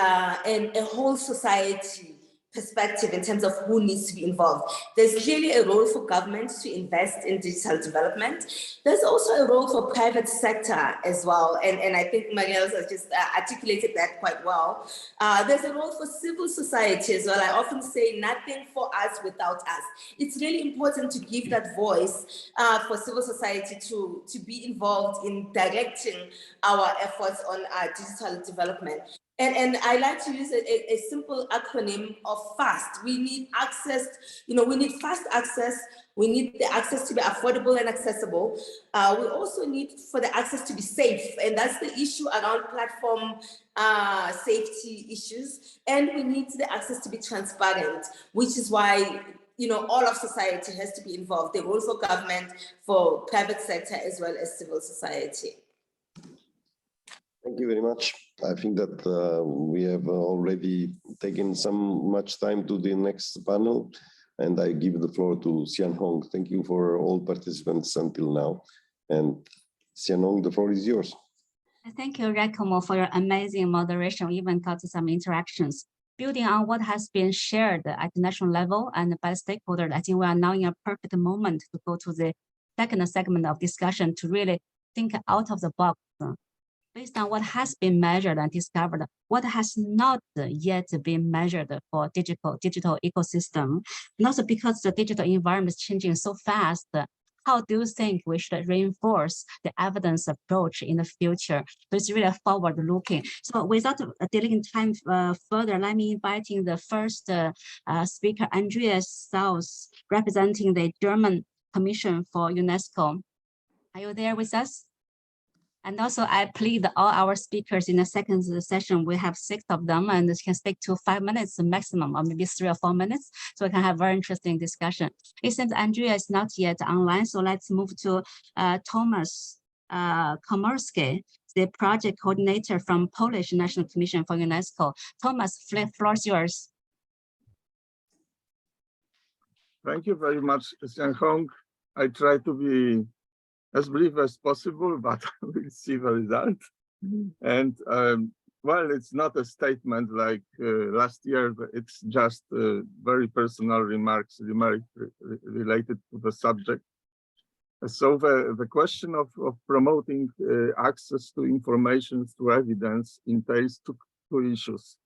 whole society perspective in terms of who needs to be involved. There's clearly a role for government to invest in digital development. There's also a role for private sector as well. And I think Marielle has just articulated that quite well. There's a role for civil society as well. I often say nothing for us without us. It's really important to give that voice for civil society to be involved in directing our efforts on digital development. And I like to use a simple acronym of FAST. We need access, we need fast access. We need the access to be affordable and accessible. We also need for the access to be safe. And that's the issue around platform safety issues. And we need the access to be transparent, which is why all of society has to be involved. The role for government, for private sector, as well as civil society.
Thank you very much. I think that we have already taken much time to the next panel, and I give the floor to Sian Hong. Thank you for all participants until now. And Sian Hong, the floor is yours.
Thank you, Giacomo, for your amazing moderation. We even got some interactions. Building on what has been shared at the national level and by the stakeholders, I think we are now in a perfect moment to go to the second segment of discussion to really think out of the box. Based on what has been measured and discovered, what has not yet been measured for digital ecosystem. And also because the digital environment is changing so fast, how do you think we should reinforce the evidence approach in the future? So it's really forward-looking. So without delaying time further, let me invite in the first speaker, Andreas Sauss, representing the German Commission for UNESCO. Are you there with us? And also, I plead all our speakers in the second session. We have 6 of them, and they can speak to 5 minutes maximum, or maybe 3 or 4 minutes, so we can have very interesting discussion. It seems Andrea is not yet online, so let's move to Thomas Komorski, the project coordinator from Polish National Commission for UNESCO. Thomas, floor is yours.
Thank you very much, Sian Hong. I try to be as brief as possible, but we'll see the result. And well, it's not a statement like last year, but it's just very personal remarks related to the subject. So the question of promoting access to information through evidence entails two issues: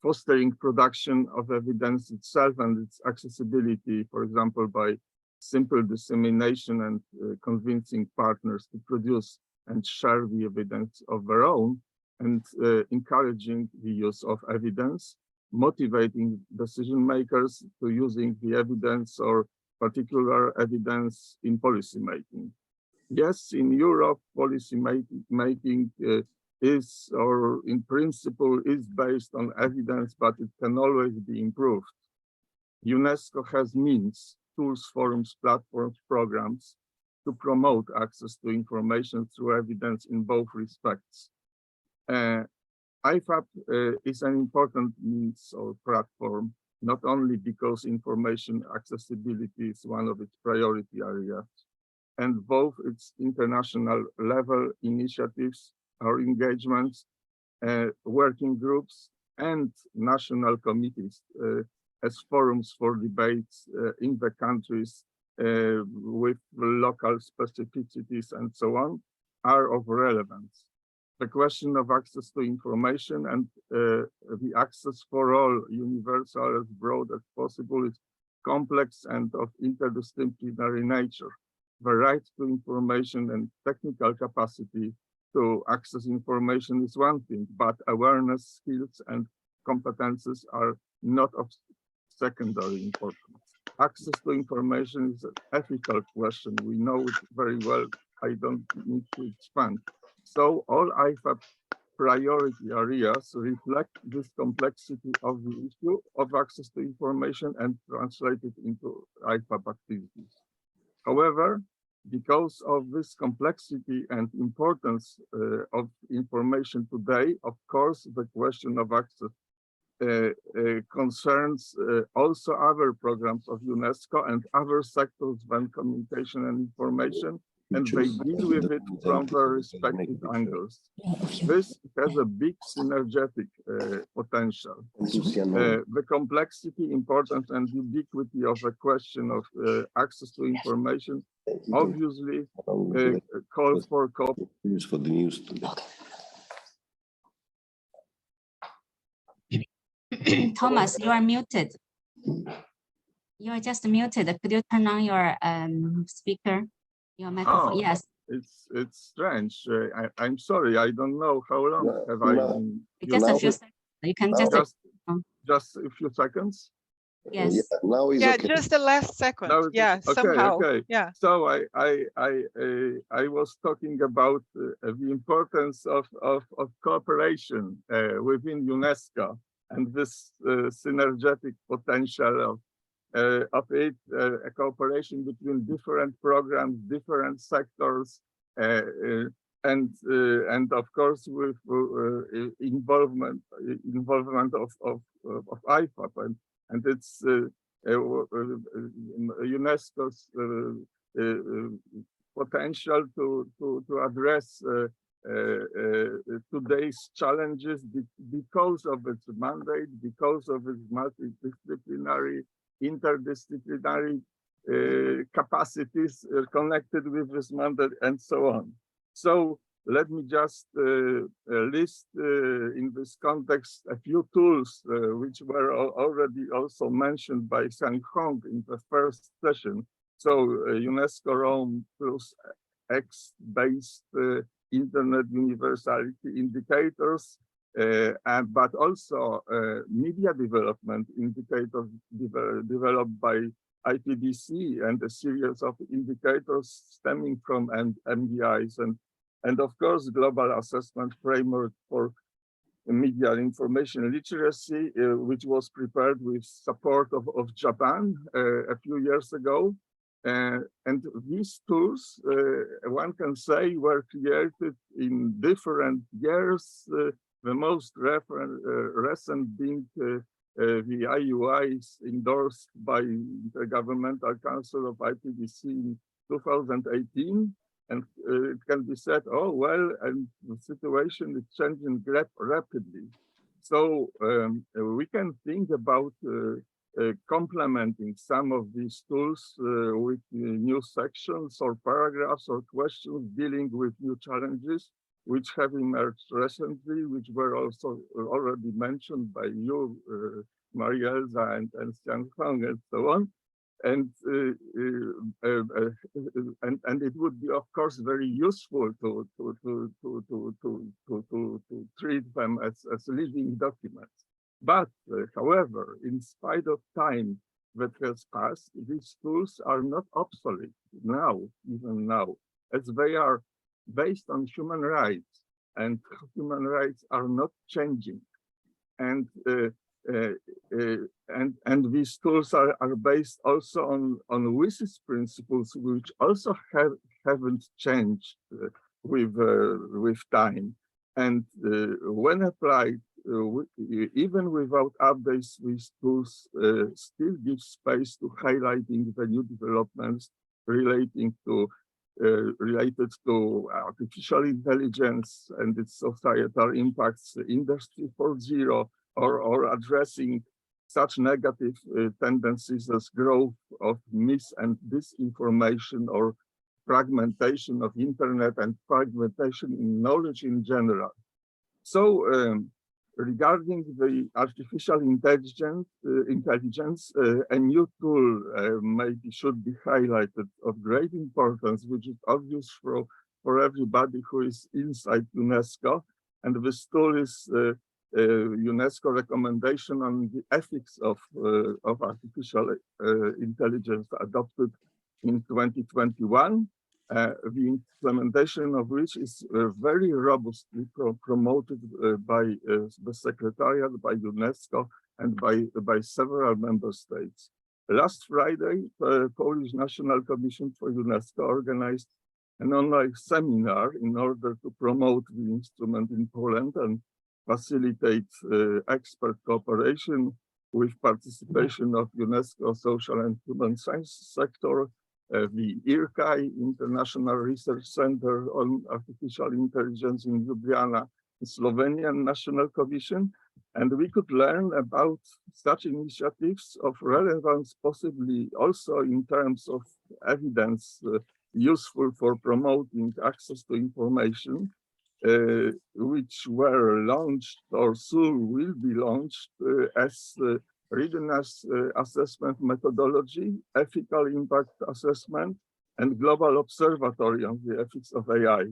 fostering production of evidence itself and its accessibility, for example, by simple dissemination and convincing partners to produce and share the evidence of their own, and encouraging the use of evidence, motivating decision makers to using the evidence or particular evidence in policymaking. Yes, in Europe, policy making is, or in principle, is based on evidence, but it can always be improved. UNESCO has means, tools, forums, platforms, programs to promote access to information through evidence in both respects. IFAP is an important means or platform, not only because information accessibility is one of its priority areas, and both its international level initiatives or engagements, working groups, and national committees as forums for debates in the countries with local specificities and so on, are of relevance. The question of access to information and the access for all, universal, as broad as possible, is complex and of interdisciplinary nature. The right to information and technical capacity to access information is one thing, but awareness, skills, and competences are not of secondary importance. Access to information is an ethical question. We know it very well. I don't need to expand. So all IFAP priority areas reflect this complexity of the issue of access to information and translate it into IFAP activities. However, because of this complexity and importance of information today, of course, the question of access concerns also other programs of UNESCO and other sectors than communication and information, and they deal with it from their respective angles. This has a big synergetic potential. The complexity, importance, and ubiquity of a question of access to information obviously calls for cooperation.
For the news today.
Thomas, you are muted. You are just muted. Could you turn on your speaker, your microphone?
Oh,
yes.
It's strange. I'm sorry. I don't know how long have I been.
Just a few seconds. You can
just a few seconds.
Yes.
Yeah, now is okay.
Just the last second.
Okay,
somehow.
Okay.
Yeah.
So I was talking about the importance of cooperation within UNESCO and this synergetic potential of it, a cooperation between different programs, different sectors, and of course with involvement of IFAP and its UNESCO's potential to address today's challenges because of its mandate, because of its multidisciplinary, interdisciplinary capacities connected with this mandate and so on. So let me just list in this context a few tools which were already also mentioned by Xianghong in the first session. So UNESCO Rome plus X-based Internet universality indicators, but also media development indicators developed by IPDC and a series of indicators stemming from MDIs and of course, global assessment framework for media and information literacy, which was prepared with support of Japan a few years ago. And these tools, one can say, were created in different years, the most recent being the IUIs endorsed by the Governmental Council of IPDC in 2018. And it can be said, oh, well, and the situation is changing rapidly. So we can think about complementing some of these tools with new sections or paragraphs or questions dealing with new challenges, which have emerged recently, which were also already mentioned by you, Maria-Elsa and Xianghong and so on. And it would be, of course, very useful to treat them as living documents. But, however, in spite of time, that has passed, these tools are not obsolete now, even now, as they are based on human rights, and human rights are not changing. And these tools are based also on WSIS principles, which also haven't changed with time. And when applied, even without updates, these tools still give space to highlighting the new developments related to artificial intelligence and its societal impacts, Industry 4.0, or addressing such negative tendencies as growth of mis- and disinformation, or fragmentation of internet, and fragmentation in knowledge in general. So regarding the artificial intelligence, a new tool maybe should be highlighted of great importance, which is obvious for everybody who is inside UNESCO. And this tool is UNESCO recommendation on the ethics of artificial intelligence adopted in 2021. The implementation of which is very robustly promoted by the Secretariat, by UNESCO, and by several member states. Last Friday, the Polish National Commission for UNESCO organized an online seminar in order to promote the instrument in Poland and facilitate expert cooperation with participation of UNESCO Social and Human Science sector, the IRCAI, International Research Center on Artificial Intelligence in Ljubljana, the Slovenian National Commission, and we could learn about such initiatives of relevance, possibly also in terms of evidence useful for promoting access to information, which were launched or soon will be launched as readiness assessment methodology, ethical impact assessment, and global observatory on the ethics of AI.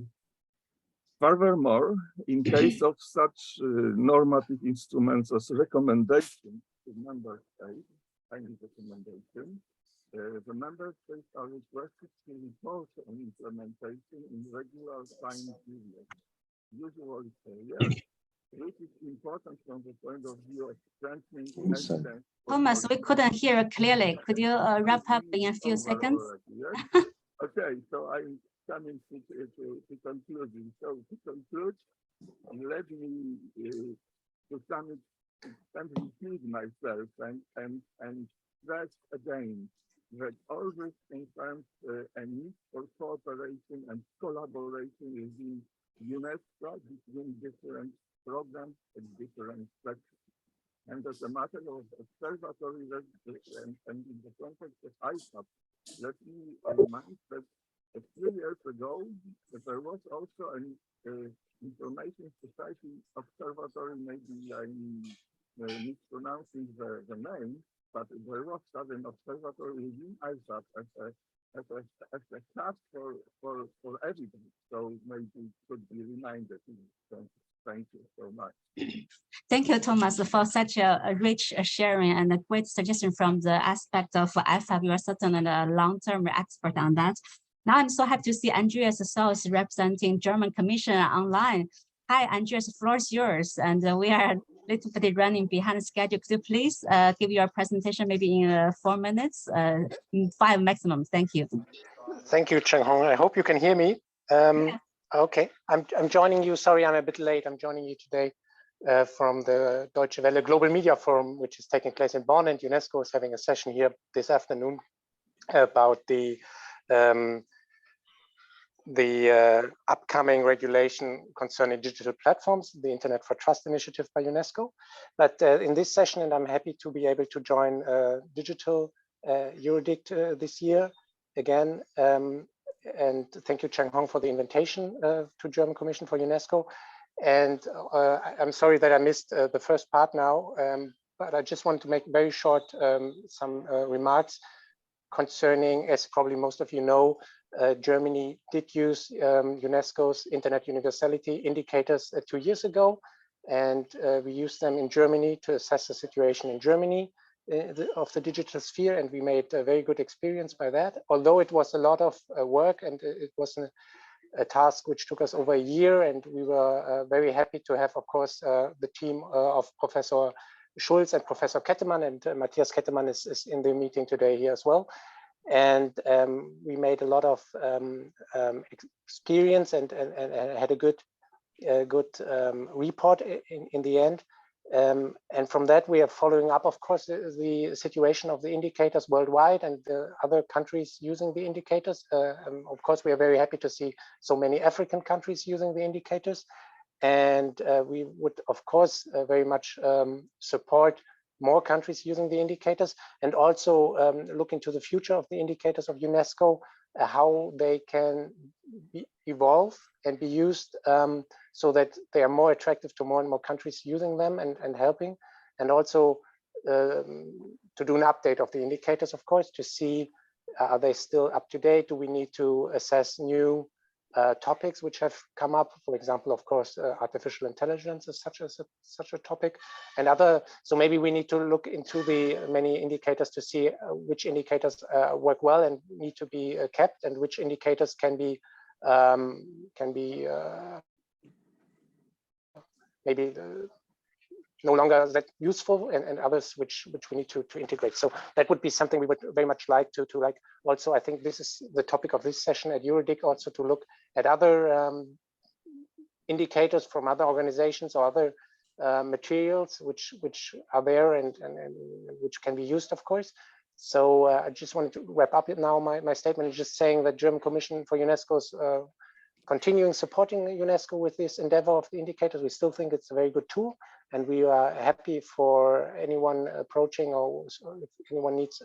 Furthermore, in case of such normative instruments as recommendation to member states, the member states are requested to report on implementation in regular time period, usually per year, which is important from the point of view of strengthening evidence.
Thomas, we couldn't hear you clearly. Could you wrap up in a few seconds?
Okay, so I'm coming to conclusion. So to conclude, let me to repeat myself and stress again that all this confirms a need for cooperation and collaboration within UNESCO between different programs and different sectors. And as a matter of observatory and in the context of IFAP, let me remind that a few years ago, there was also an information society observatory, maybe I'm mispronouncing the name, but there was an observatory within IFAP as a task for everybody. So maybe it could be reminded. Thank you so much.
Thank you, Thomas, for such a rich sharing and a great suggestion from the aspect of IFAP. You are certainly a long-term expert on that. Now I'm so happy to see Andreas Sauss representing German Commission online. Hi, Andreas, the floor is yours, and we are a little bit running behind schedule. Could you please give your presentation maybe in 4 minutes, in 5 maximum? Thank you.
Thank you, Cheng Hong. I hope you can hear me.
Yeah.
Okay, I'm joining you. Sorry, I'm a bit late. I'm joining you today from the Deutsche Welle Global Media Forum, which is taking place in Bonn, and UNESCO is having a session here this afternoon about the upcoming regulation concerning digital platforms, the Internet for Trust initiative by UNESCO. But in this session, and I'm happy to be able to join digital EuroDIG this year again. And thank you, Cheng Hong, for the invitation to German Commission for UNESCO. And I'm sorry that I missed the first part now, but I just want to make very short some remarks concerning, as probably most of you know, Germany did use UNESCO's Internet Universality indicators 2 years ago, and we used them in Germany to assess the situation in Germany. of the digital sphere, and we made a very good experience by that. Although it was a lot of work, and it was a task which took us over a year, and we were very happy to have, of course, the team of Professor Schulz and Professor Kettemann, and Matthias Kettemann is in the meeting today here as well. And we made a lot of experience and had a good report in the end. And from that, we are following up, of course, the situation of the indicators worldwide and the other countries using the indicators. Of course, we are very happy to see so many African countries using the indicators. And we would, of course, very much support more countries using the indicators, and also look into the future of the indicators of UNESCO, how they can evolve and be used so that they are more attractive to more and more countries using them and helping, and also to do an update of the indicators, of course, to see are they still up to date? Do we need to assess new topics which have come up? For example, of course, artificial intelligence is such a topic, and other. So maybe we need to look into the many indicators to see which indicators work well and need to be kept, and which indicators can be maybe no longer that useful, and others which we need to integrate. So that would be something we would very much like to like. Also, I think this is the topic of this session at EuroDIG, also to look at other indicators from other organizations or other materials which are there and which can be used, of course. So I just wanted to wrap up now my statement, just saying that German Commission for UNESCO's continuing supporting UNESCO with this endeavor of the indicators. We still think it's a very good tool, and we are happy for anyone approaching, or if anyone needs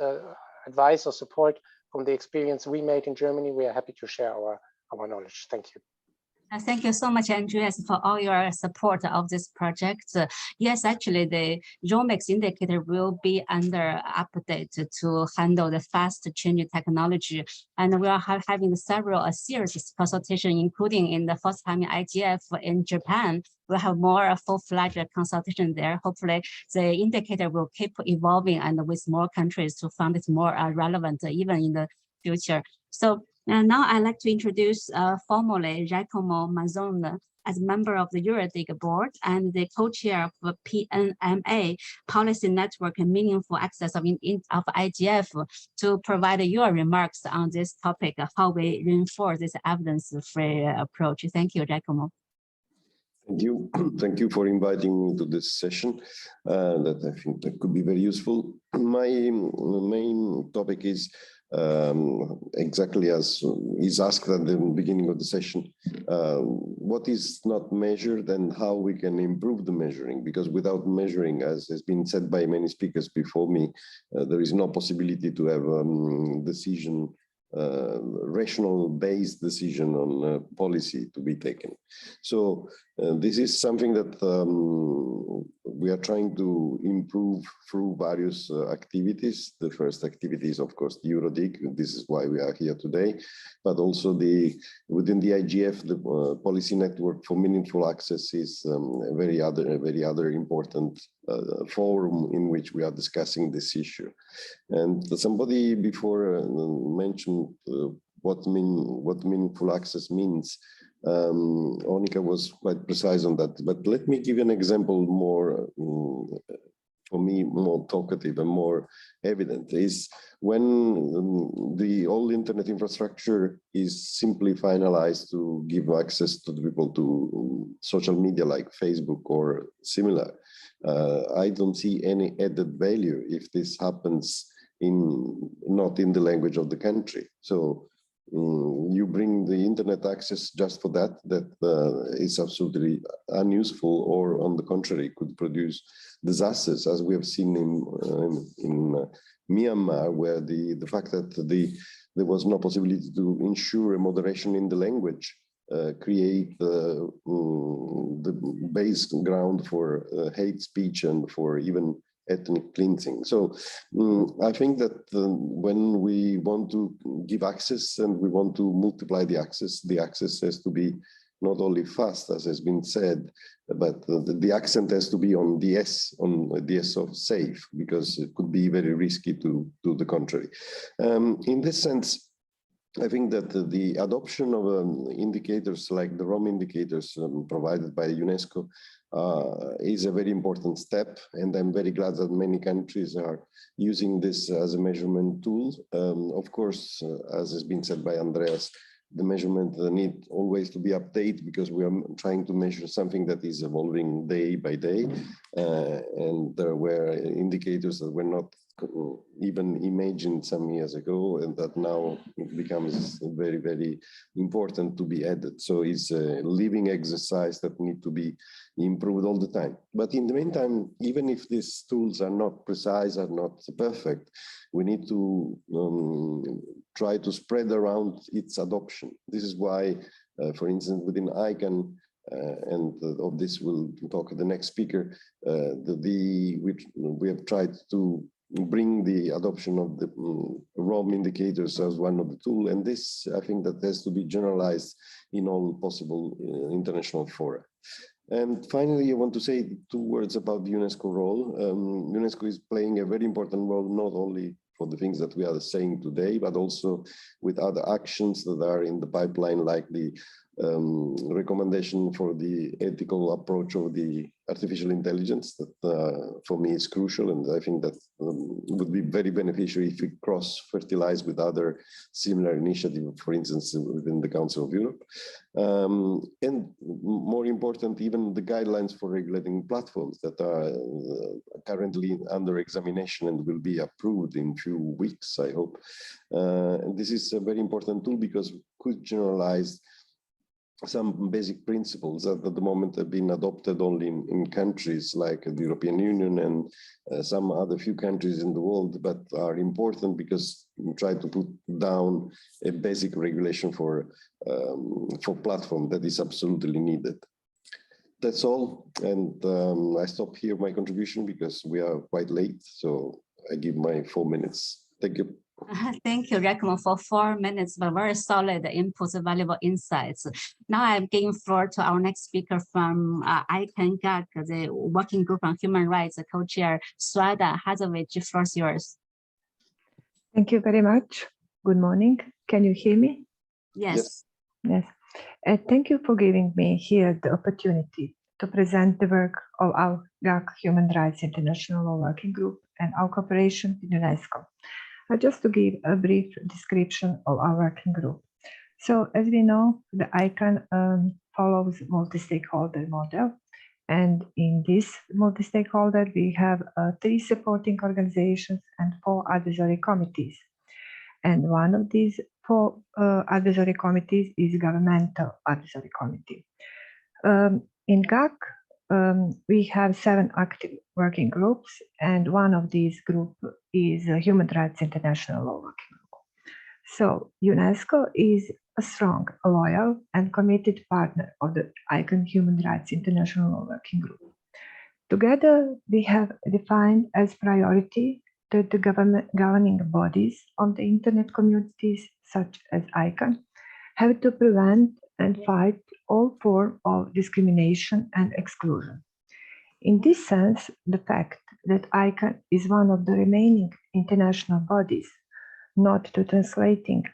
advice or support from the experience we made in Germany, we are happy to share our knowledge. Thank you.
Thank you so much, Andreas, for all your support of this project. Yes, actually, the ROMIX indicator will be under update to handle the fast changing technology. And we are having several series of consultation, including in the forthcoming IGF in Japan. We'll have more full-fledged consultation there. Hopefully, the indicator will keep evolving and with more countries to find it more relevant even in the future. So now I'd like to introduce formally Giacomo Mazzone as member of the EuroDIG board and the co-chair of PNMA, Policy Network and Meaningful Access of IGF, to provide your remarks on this topic, how we reinforce this evidence-free approach. Thank you, Giacomo.
Thank you. Thank you for inviting me to this session that I think that could be very useful. My main topic is exactly as is asked at the beginning of the session, what is not measured and how we can improve the measuring, because without measuring, as has been said by many speakers before me, there is no possibility to have decision, rational-based decision on policy to be taken. So this is something that we are trying to improve through various activities. The first activity is, of course, the EuroDIG. This is why we are here today, but also within the IGF, the Policy Network for Meaningful Access is a very other important forum in which we are discussing this issue. And somebody before mentioned what meaningful access means. Onika was quite precise on that, but let me give you an example more, for me, more talkative and more evident, is when the whole internet infrastructure is simply finalized to give access to the people to social media like Facebook or similar. I don't see any added value if this happens not in the language of the country. So you bring the internet access just for that is absolutely unuseful, or on the contrary, could produce disasters, as we have seen in Myanmar, where the fact that there was no possibility to ensure a moderation in the language create the base ground for hate speech and for even ethnic cleansing. So I think that when we want to give access and we want to multiply the access has to be not only fast, as has been said, but the accent has to be on the S, of safe, because it could be very risky to the contrary. In this sense, I think that the adoption of indicators like the ROM indicators provided by UNESCO is a very important step, and I'm very glad that many countries are using this as a measurement tool. Of course, as has been said by Andreas, the measurement need always to be updated because we are trying to measure something that is evolving day by day, and there were indicators that were not even imagined some years ago, and that now it becomes very, very important to be added. So it's a living exercise that need to be improved all the time. But in the meantime, even if these tools are not precise, are not perfect, we need to try to spread around its adoption. This is why, for instance, within ICANN, and of this we'll talk the next speaker, we have tried to bring the adoption of the ROM indicators as one of the tools, and this, I think, that has to be generalized in all possible international fora. And finally, I want to say 2 words about the UNESCO role. UNESCO is playing a very important role, not only for the things that we are saying today, but also with other actions that are in the pipeline, like the recommendation for the ethical approach of the artificial intelligence that for me is crucial, and I think that would be very beneficial if we cross-fertilize with other similar initiatives, for instance, within the Council of Europe. And more important, even the guidelines for regulating platforms that are currently under examination and will be approved in few weeks, I hope. And this is a very important tool because we could generalize some basic principles that at the moment have been adopted only in countries like the European Union and some other few countries in the world, but are important because we try to put down a basic regulation for platform that is absolutely needed. That's all, and I stop here my contribution because we are quite late, so I give my 4 minutes. Thank you.
Thank you, Giacomo, for 4 minutes, but very solid inputs, valuable insights. Now I'm giving floor to our next speaker from ICANN GAC, the Working Group on Human Rights, co-chair Suada Hazovic. The floor is yours.
Thank you very much. Good morning. Can you hear me?
Yes.
Yes. Thank you for giving me here the opportunity to present the work of our GAC Human Rights International Law Working Group and our cooperation with UNESCO. Just to give a brief description of our working group. So as we know, the ICANN follows multi-stakeholder model. And in this multi-stakeholder, we have 3 supporting organizations and 4 advisory committees. And one of these 4 advisory committees is Governmental Advisory Committee. In GAC, we have 7 active working groups, and one of these groups is Human Rights International Law Working Group. So UNESCO is a strong, loyal, and committed partner of the ICANN Human Rights International Law Working Group. Together, we have defined as priority that the governing bodies of the internet communities, such as ICANN, have to prevent and fight all forms of discrimination and exclusion. In this sense, the fact that ICANN is one of the remaining international bodies not to translating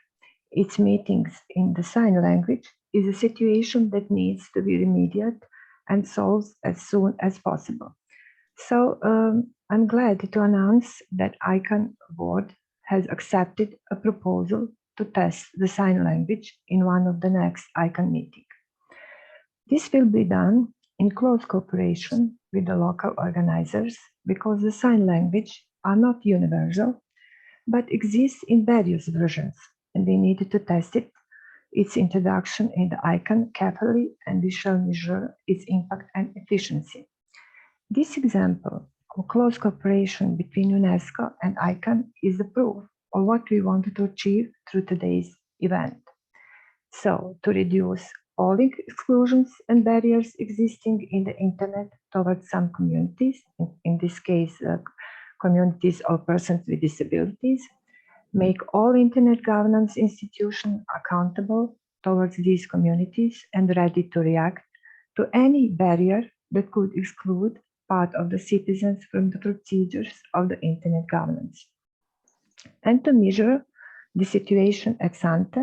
its meetings in the sign language is a situation that needs to be remediated and solved as soon as possible. So I'm glad to announce that ICANN board has accepted a proposal to test the sign language in one of the next ICANN meetings. This will be done in close cooperation with the local organizers because the sign language are not universal, but exist in various versions, and we need to test its introduction in the ICANN carefully, and we shall measure its impact and efficiency. This example of close cooperation between UNESCO and ICANN is the proof of what we wanted to achieve through today's event. So, to reduce all exclusions and barriers existing in the internet towards some communities, in this case, communities of persons with disabilities, make all internet governance institutions accountable towards these communities and ready to react to any barrier that could exclude part of the citizens from the procedures of the internet governance, and to measure the situation ex ante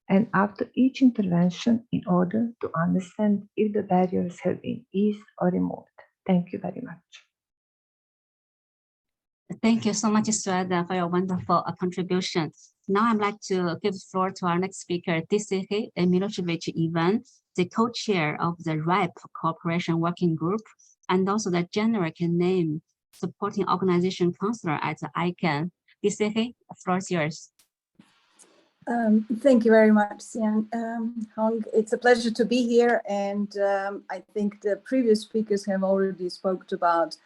and after each intervention in order to understand if the barriers have been eased or removed. Thank you very much.
Thank you so much, Sueda, for your wonderful contribution. Now I'd like to give the floor to our next speaker, Tisihe Milosevic Ivan, the co-chair of the RIPE Cooperation Working Group, and also the generic name supporting organization counselor at the ICANN. Tisihe, the floor is yours.
Thank you very much, Sian Hong. It's a pleasure to be here, and I think the previous speakers have already spoken about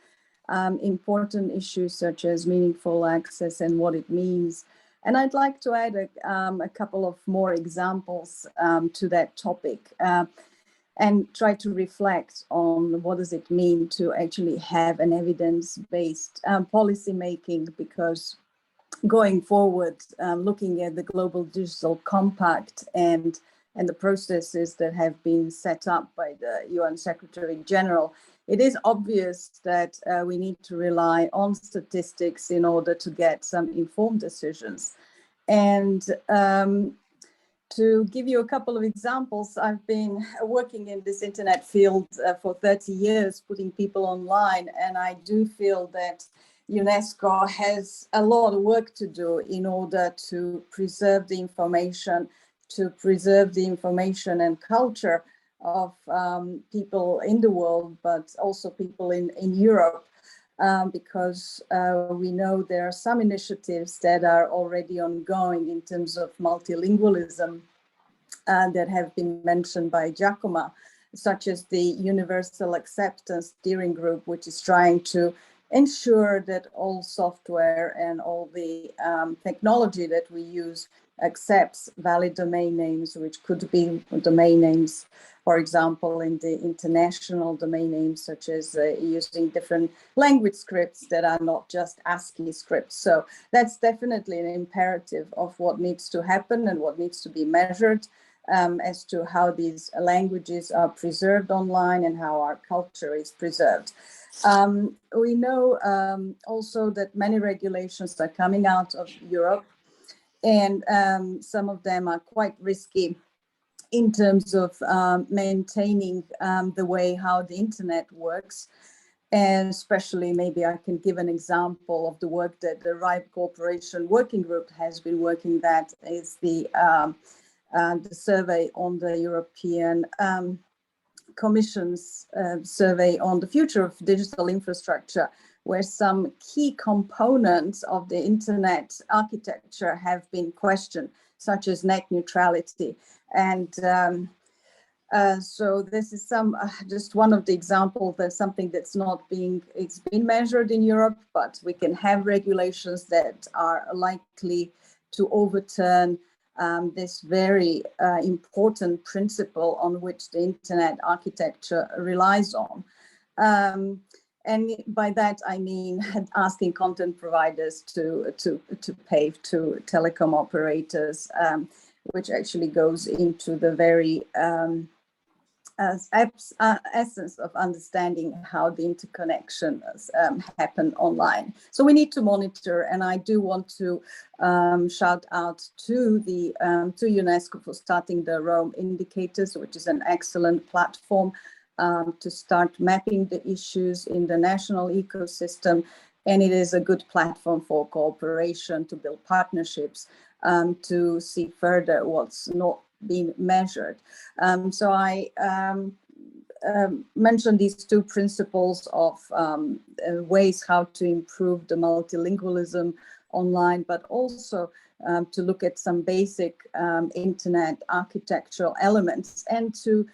important issues such as meaningful access and what it means. And I'd like to add a couple of more examples to that topic and try to reflect on what does it mean to actually have an evidence-based policy making, because going forward, looking at the Global Digital Compact and the processes that have been set up by the UN Secretary General, it is obvious that we need to rely on statistics in order to get some informed decisions. And to give you a couple of examples, I've been working in this internet field for 30 years, putting people online, and I do feel that UNESCO has a lot of work to do in order to preserve the information, and culture of people in the world, but also people in Europe, because we know there are some initiatives that are already ongoing in terms of multilingualism that have been mentioned by Giacomo, such as the Universal Acceptance Steering Group, which is trying to ensure that all software and all the technology that we use accepts valid domain names, which could be domain names, for example, in the international domain names, such as using different language scripts that are not just ASCII scripts. So that's definitely an imperative of what needs to happen and what needs to be measured as to how these languages are preserved online and how our culture is preserved. We know also that many regulations are coming out of Europe, and some of them are quite risky in terms of maintaining the way how the internet works. And especially, maybe I can give an example of the work that the RIPE Cooperation Working Group has been working, that is the survey on the European Commission's survey on the future of digital infrastructure, where some key components of the internet architecture have been questioned, such as net neutrality. And so this is just one of the examples. There's something that's not it's been measured in Europe, but we can have regulations that are likely to overturn this very important principle on which the internet architecture relies on. And by that, I mean asking content providers to pay to telecom operators, which actually goes into the very essence of understanding how the interconnection happen online. So we need to monitor, and I do want to shout out to UNESCO for starting the Rome indicators, which is an excellent platform to start mapping the issues in the national ecosystem. And it is a good platform for cooperation, to build partnerships, to see further what's not been measured. So I mentioned these two principles of ways how to improve the multilingualism online, but also to look at some basic internet architectural elements, and to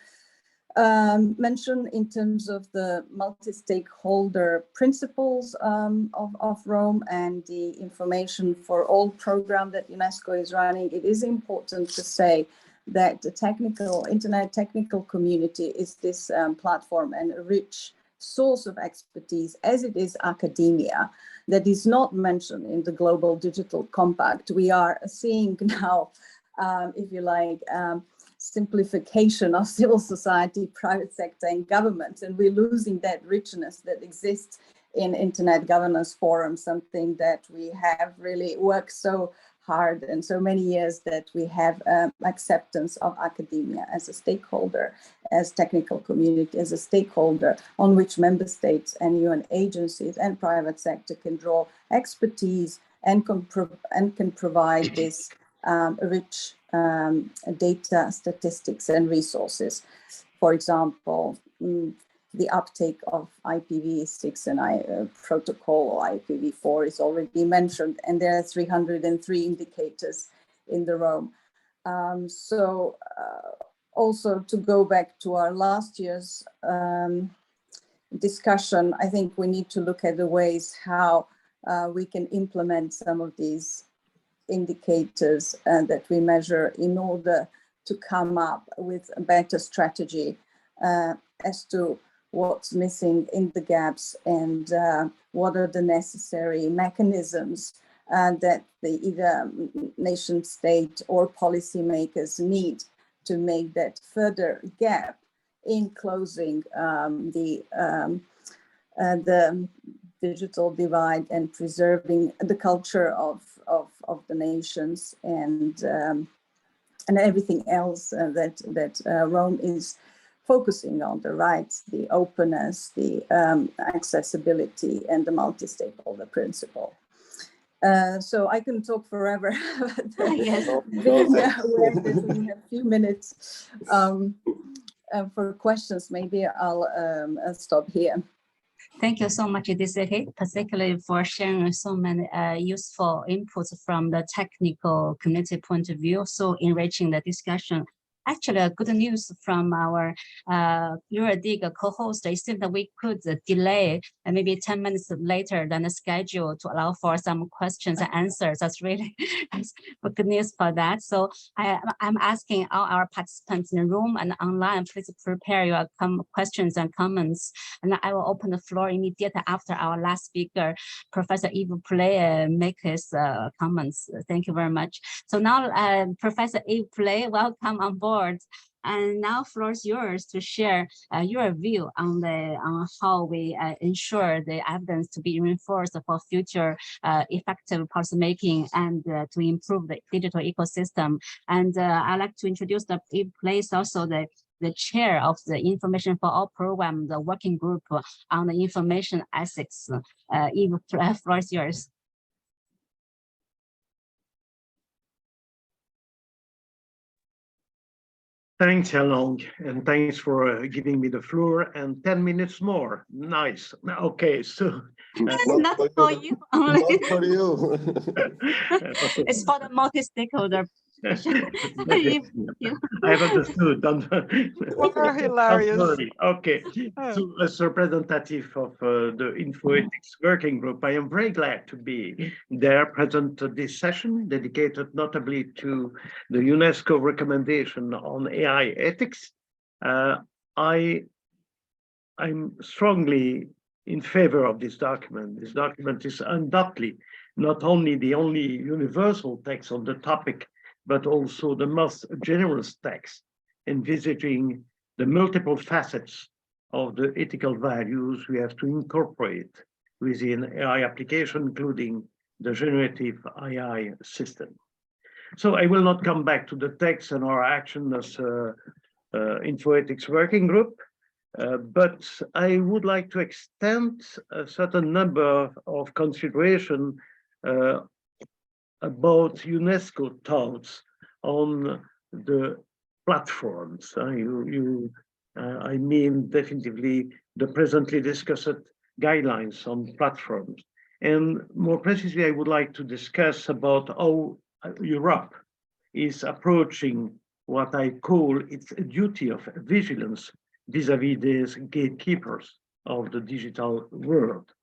mention in terms of the multi-stakeholder principles of Rome and the Information for All program that UNESCO is running. It is important to say that the internet technical community is this platform and a rich source of expertise, as it is academia, that is not mentioned in the Global Digital Compact. We are seeing now, if you like, simplification of civil society, private sector, and government, and we're losing that richness that exists in Internet governance forums, something that we have really worked so hard and so many years that we have acceptance of academia as a stakeholder, as technical community, as a stakeholder on which member states and UN agencies and private sector can draw expertise and can provide this rich data, statistics, and resources. For example, the uptake of IPv6 and protocol or IPv4 is already mentioned, and there are 303 indicators in the Rome. Also to go back to our last year's discussion, I think we need to look at the ways how we can implement some of these indicators that we measure in order to come up with a better strategy as to what's missing in the gaps and what are the necessary mechanisms that the either nation state or policymakers need to make that further gap in closing the digital divide and preserving the culture of the nations and everything else that Rome is focusing on, the rights, the openness, the accessibility, and the multi-stakeholder principle. So I can talk forever, but
Yes.
being aware that we have a few minutes for questions, maybe I'll stop here.
Thank you so much, Desiree, particularly for sharing so many useful inputs from the technical community point of view, so enriching the discussion. Actually, good news from our EuroDIG co-host is that we could delay maybe 10 minutes later than the schedule to allow for some questions and answers. That's really good news for that. So I'm asking all our participants in the room and online, please prepare your questions and comments. And I will open the floor immediately after our last speaker, Professor Yves Play, make his comments. Thank you very much. So now, Professor Yves Play, welcome on board. And now floor is yours to share your view on how we ensure the evidence to be reinforced for future effective policymaking and to improve the digital ecosystem. And I'd like to introduce the place also the chair of the Information for All program, the working group on the information ethics. Yves, floor is yours.
Thanks, Helong, and thanks for giving me the floor and 10 minutes more. Nice. Okay, so
not for you only.
Not for you.
It's for the multi-stakeholder.
I have understood.
Hilarious.
Okay, so as representative of the InfoEthics Working Group, I am very glad to be there present at this session dedicated notably to the UNESCO recommendation on AI ethics. I'm strongly in favor of this document. This document is undoubtedly not only the only universal text on the topic, but also the most generous text envisaging the multiple facets of the ethical values we have to incorporate within AI application, including the generative AI system. So I will not come back to the text and our action as InfoEthics Working Group, but I would like to extend a certain number of consideration about UNESCO thoughts on the platforms. I mean definitively the presently discussed guidelines on platforms. And more precisely, I would like to discuss about how Europe is approaching what I call its duty of vigilance vis-à-vis these gatekeepers of the digital world.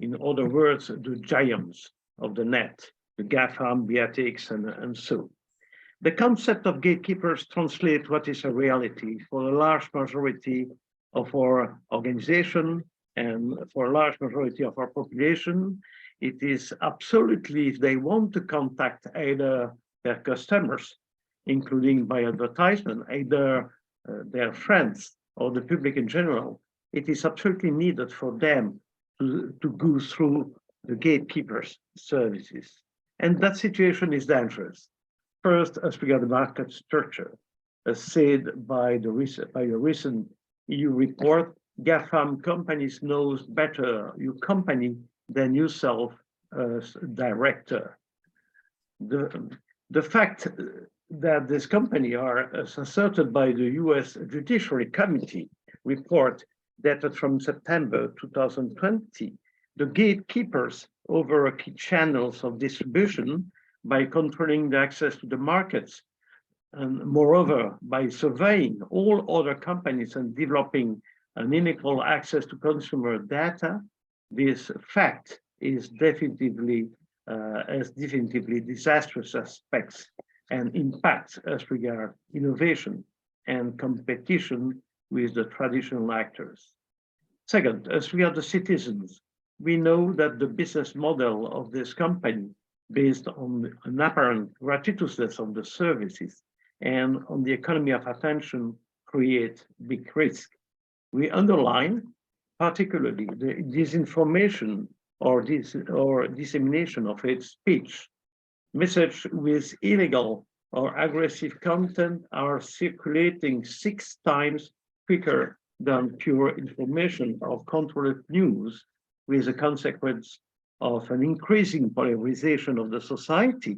In other words, the giants of the net, the GAFAM, BATX, and so. The concept of gatekeepers translates what is a reality for a large majority of our organization and for a large majority of our population. It is absolutely, if they want to contact either their customers, including by advertisement, either their friends or the public in general, it is absolutely needed for them to go through the gatekeepers' services. And that situation is dangerous. First, as regards the market structure, as said by a recent EU report, GAFAM companies knows better your company than yourself as director. The fact that this company are, as asserted by the US Judiciary Committee report dated from September 2020, the gatekeepers over key channels of distribution by controlling the access to the markets, and moreover, by surveying all other companies and developing an unequal access to consumer data, this fact is definitively disastrous aspects and impacts as regard innovation and competition with the traditional actors. Second, as regard the citizens, we know that the business model of this company, based on an apparent gratuitousness of the services and on the economy of attention, create big risk. We underline particularly the disinformation or dissemination of hate speech. Messages with illegal or aggressive content are circulating 6 times quicker than pure information or controlled news, with the consequence of an increasing polarization of the society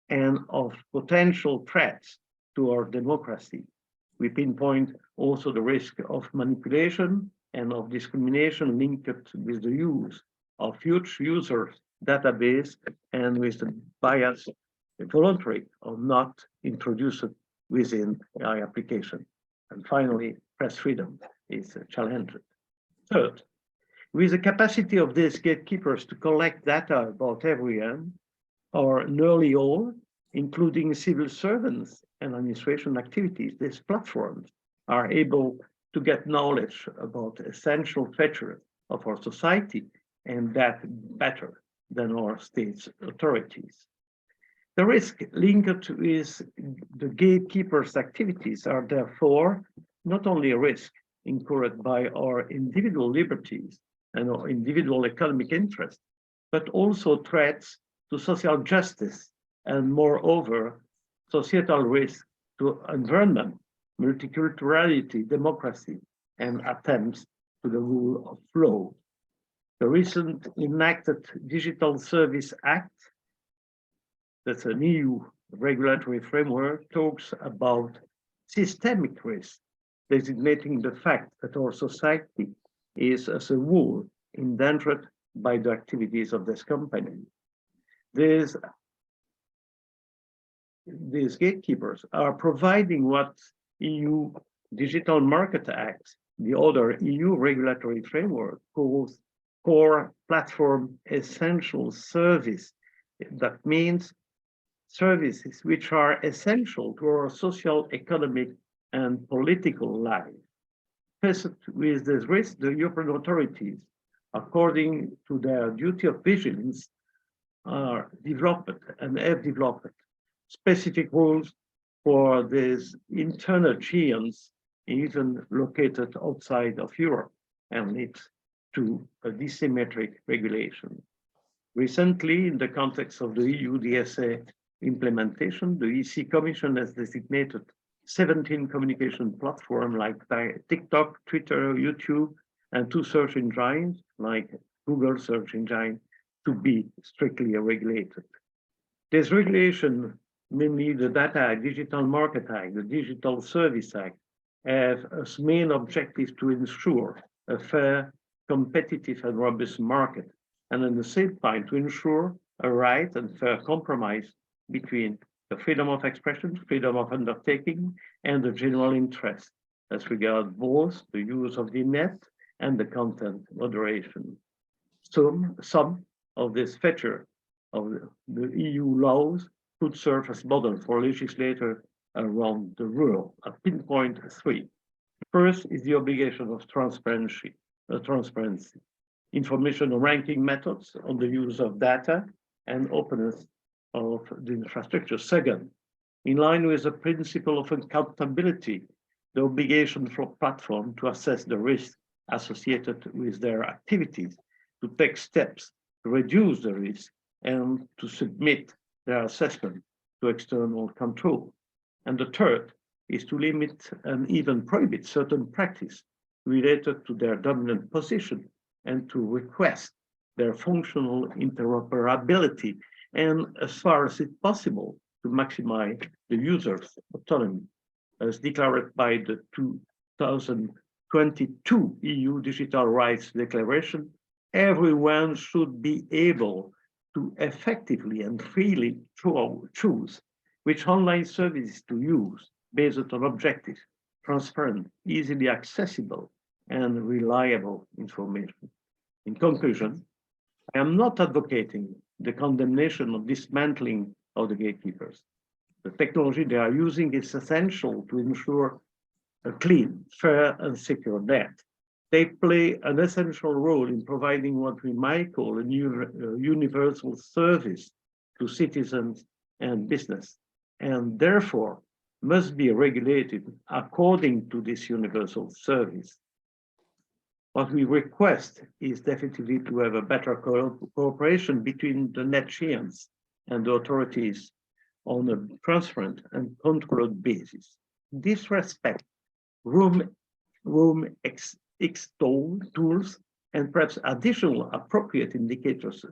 and of potential threats to our democracy. We pinpoint also the risk of manipulation and of discrimination linked with the use of huge user database and with the bias voluntary or not introduced within our application. And finally, press freedom is challenged. Third, with the capacity of these gatekeepers to collect data about everyone or nearly all, including civil servants and administration activities, these platforms are able to get knowledge about essential features of our society, and that better than our state's authorities. The risk linked with the gatekeepers' activities are therefore not only a risk incurred by our individual liberties and our individual economic interests, but also threats to social justice and moreover, societal risk to environment, multiculturality, democracy, and attempts to the rule of law. The recent enacted Digital Service Act, that's an EU regulatory framework, talks about systemic risk, designating the fact that our society is as a whole endangered by the activities of this company. These gatekeepers are providing what EU Digital Market Act, the other EU regulatory framework, calls core platform essential service. That means services which are essential to our social, economic, and political life. Faced with this risk, the European authorities, according to their duty of vigilance, are developed and have developed specific rules for these internal giants, even located outside of Europe, and leads to a asymmetric regulation. Recently, in the context of the EU DSA implementation, the EC Commission has designated 17 communication platforms like TikTok, Twitter, YouTube, and 2 search engines like Google search engine to be strictly regulated. This regulation, mainly the Data Digital Market Act, the Digital Service Act, have as main objective to ensure a fair, competitive, and robust market, and at the same time to ensure a right and fair compromise between the freedom of expression, freedom of undertaking, and the general interest as regards both the use of the net and the content moderation. Some of these features of the EU laws could serve as model for legislators around the world. At pinpoint 3. First is the obligation of transparency, information ranking methods on the use of data, and openness of the infrastructure. Second, In line with the principle of accountability, the obligation for platform to assess the risk associated with their activities, to take steps to reduce the risk, and to submit their assessment to external control. And the third is to limit and even prohibit certain practice related to their dominant position and to request their functional interoperability, and as far as it's possible, to maximize the user's autonomy, as declared by the 2022 EU Digital Rights Declaration. Everyone should be able to effectively and freely choose which online services to use based on objective, transparent, easily accessible, and reliable information. In conclusion, I am not advocating the condemnation or dismantling of the gatekeepers. The technology they are using is essential to ensure a clean, fair, and secure net. They play an essential role in providing what we might call a universal service to citizens and business, and therefore must be regulated according to this universal service. What we request is definitely to have a better cooperation between the net giants and the authorities on a transparent and controlled basis. In this respect, room tools and perhaps additional appropriate indicators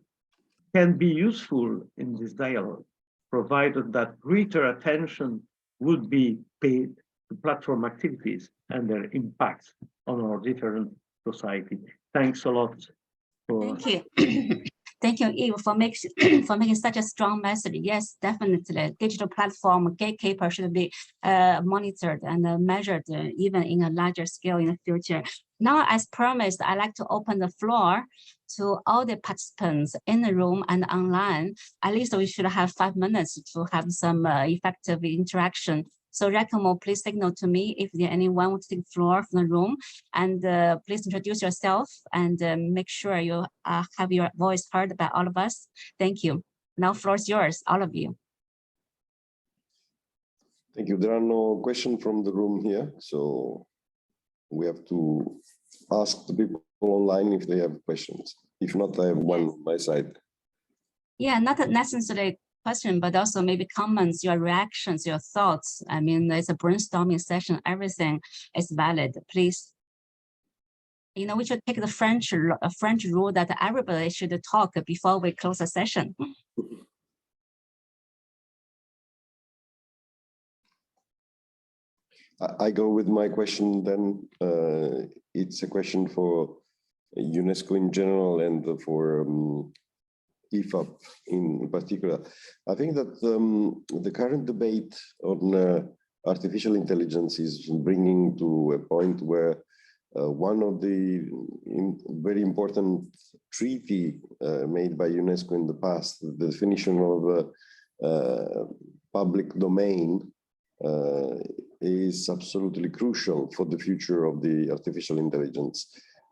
can be useful in this dialogue, provided that greater attention would be paid to platform activities and their impacts on our different society. Thanks a lot.
Thank you. Thank you, Eve, for making such a strong message. Yes, definitely. Digital platform gatekeeper should be monitored and measured even in a larger scale in the future. Now, as promised, I'd like to open the floor to all the participants in the room and online. At least we should have 5 minutes to have some effective interaction. So Giacomo, please signal to me if there anyone wants to take the floor from the room, and please introduce yourself and make sure you have your voice heard by all of us. Thank you. Now floor is yours, all of you.
Thank you. There are no questions from the room here, so we have to ask the people online if they have questions. If not, I have one on my side.
Yeah, not necessarily question, but also maybe comments, your reactions, your thoughts. I mean, it's a brainstorming session, everything is valid, please. You know, we should take the French rule that everybody should talk before we close the session.
I go with my question then. It's a question for UNESCO in general and for IFAP in particular. I think that the current debate on artificial intelligence is bringing to a point where one of the very important treaty made by UNESCO in the past, the definition of public domain, is absolutely crucial for the future of the artificial intelligence.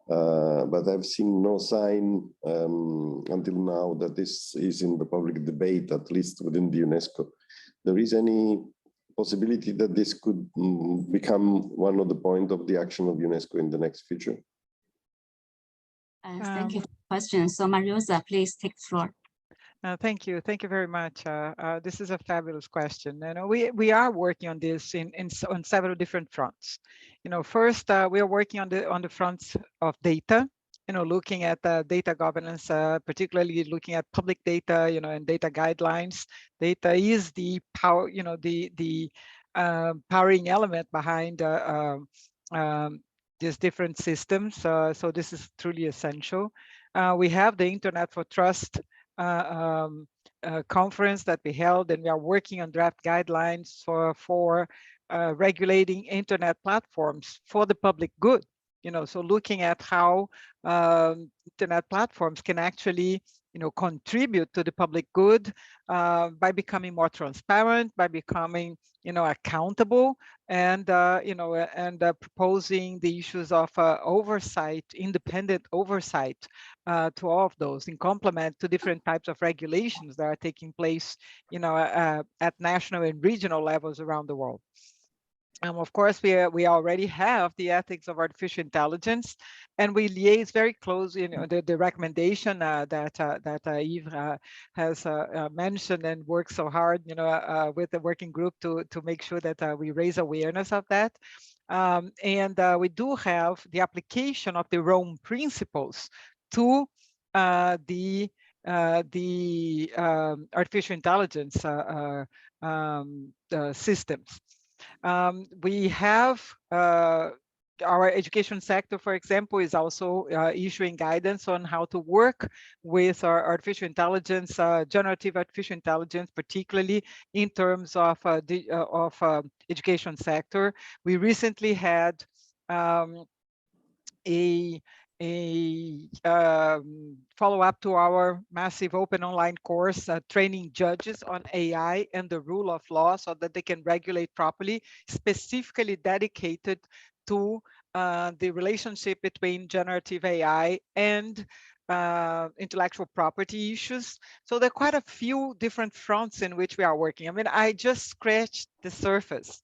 But I've seen no sign until now that this is in the public debate, at least within the UNESCO. There is any possibility that this could become one of the points of the action of UNESCO in the next future?
Thank you for the question. So Mariusa, please take the floor.
Thank you very much. This is a fabulous question. You know, we are working on this on several different fronts. You know, first we are working on the fronts of data. You know, looking at data governance, particularly looking at public data. You know, and data guidelines. Data is the power. You know, the powering element behind these different systems. So this is truly essential. We have the Internet for Trust conference that we held, and we are working on draft guidelines for regulating internet platforms for the public good. You know, so looking at how internet platforms can actually, contribute to the public good by becoming more transparent, by becoming, accountable, and proposing the issues of oversight, independent oversight to all of those, in complement to different types of regulations that are taking place, at national and regional levels around the world. Of course, we already have the ethics of artificial intelligence, and we liaise very closely. The recommendation that Yves has mentioned and worked so hard, with the working group to make sure that we raise awareness of that. We do have the application of the Rome principles to the artificial intelligence systems. We have our education sector, for example, is also issuing guidance on how to work with our artificial intelligence, generative artificial intelligence, particularly in terms of education sector. We recently had a follow-up to our massive open online course, training judges on AI and the rule of law so that they can regulate properly, specifically dedicated to the relationship between generative AI and intellectual property issues. So there are quite a few different fronts in which we are working. I mean, I just scratched the surface.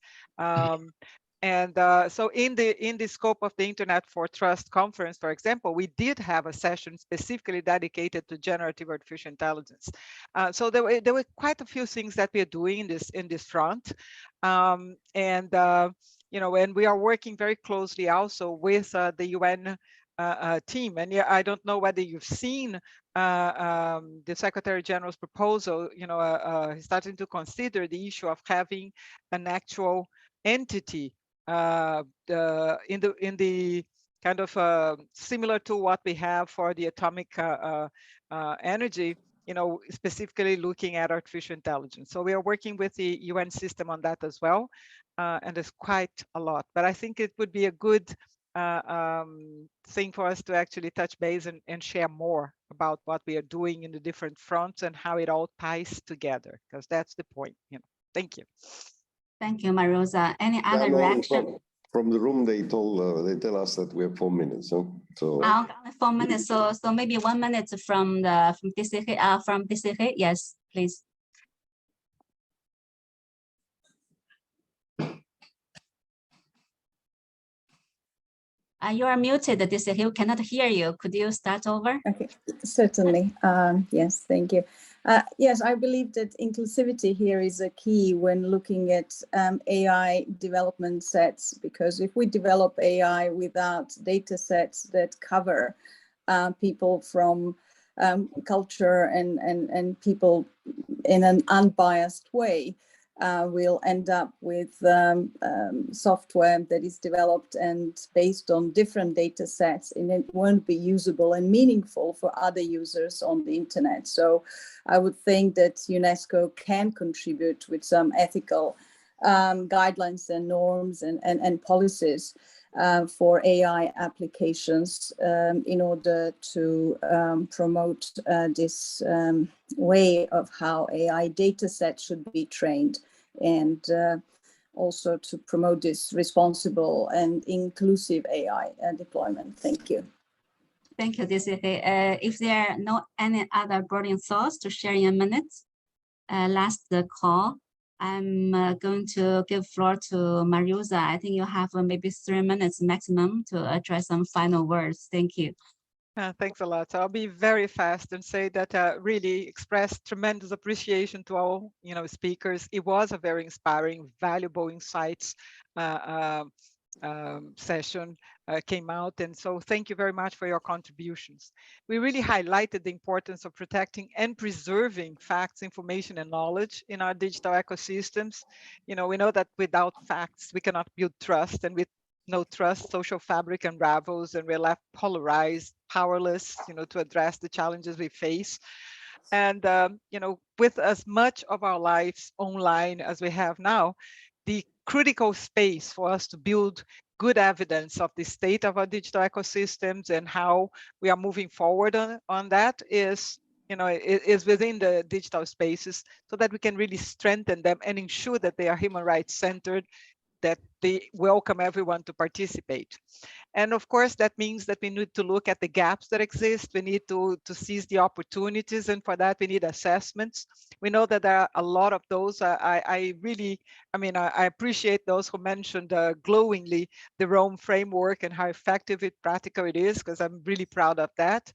So in the scope of the Internet for Trust conference, for example, we did have a session specifically dedicated to generative artificial intelligence. So there were quite a few things that we are doing in this front, and we are working very closely also with the UN team. And yeah, I don't know whether you've seen the Secretary General's proposal. He's starting to consider the issue of having an actual entity in the kind of similar to what we have for the atomic energy, specifically looking at artificial intelligence. So we are working with the UN system on that as well, and there's quite a lot. But I think it would be a good thing for us to actually touch base and share more about what we are doing in the different fronts and how it all ties together, because that's the point. Thank you.
Thank you, Marosa. Any other reaction?
From the room, they tell us that we have 4 minutes. So
4 minutes. So maybe 1 minute from DCG. Yes, please. You are muted, DCG. We cannot hear you. Could you start over?
Okay, certainly. Yes, thank you. Yes, I believe that inclusivity here is a key when looking at AI development sets, because if we develop AI without data sets that cover people from culture and people in an unbiased way, we'll end up with software that is developed and based on different data sets, and it won't be usable and meaningful for other users on the internet. So I would think that UNESCO can contribute with some ethical guidelines and norms and policies for AI applications in order to promote this way of how AI data sets should be trained, and also to promote this responsible and inclusive AI deployment. Thank you.
Thank you, DCG. If there are no any other burning thoughts to share in a minute, last call. I'm going to give floor to Maruza. I think you have maybe 3 minutes maximum to address some final words. Thank you.
Thanks a lot. So I'll be very fast and say that really express tremendous appreciation to all speakers. It was a very inspiring, valuable insights session came out, and so thank you very much for your contributions. We really highlighted the importance of protecting and preserving facts, information, and knowledge in our digital ecosystems. We know that without facts we cannot build trust, and with no trust, social fabric unravels, and we're left polarized, powerless, to address the challenges we face. And with as much of our lives online as we have now, the critical space for us to build good evidence of the state of our digital ecosystems and how we are moving forward on that is is within the digital spaces, so that we can really strengthen them and ensure that they are human rights centered, that they welcome everyone to participate. And of course, that means that we need to look at the gaps that exist. We need to seize the opportunities. And for that, we need assessments. We know that there are a lot of those. I appreciate those who mentioned glowingly the Rome framework and how effective and practical it is, because I'm really proud of that.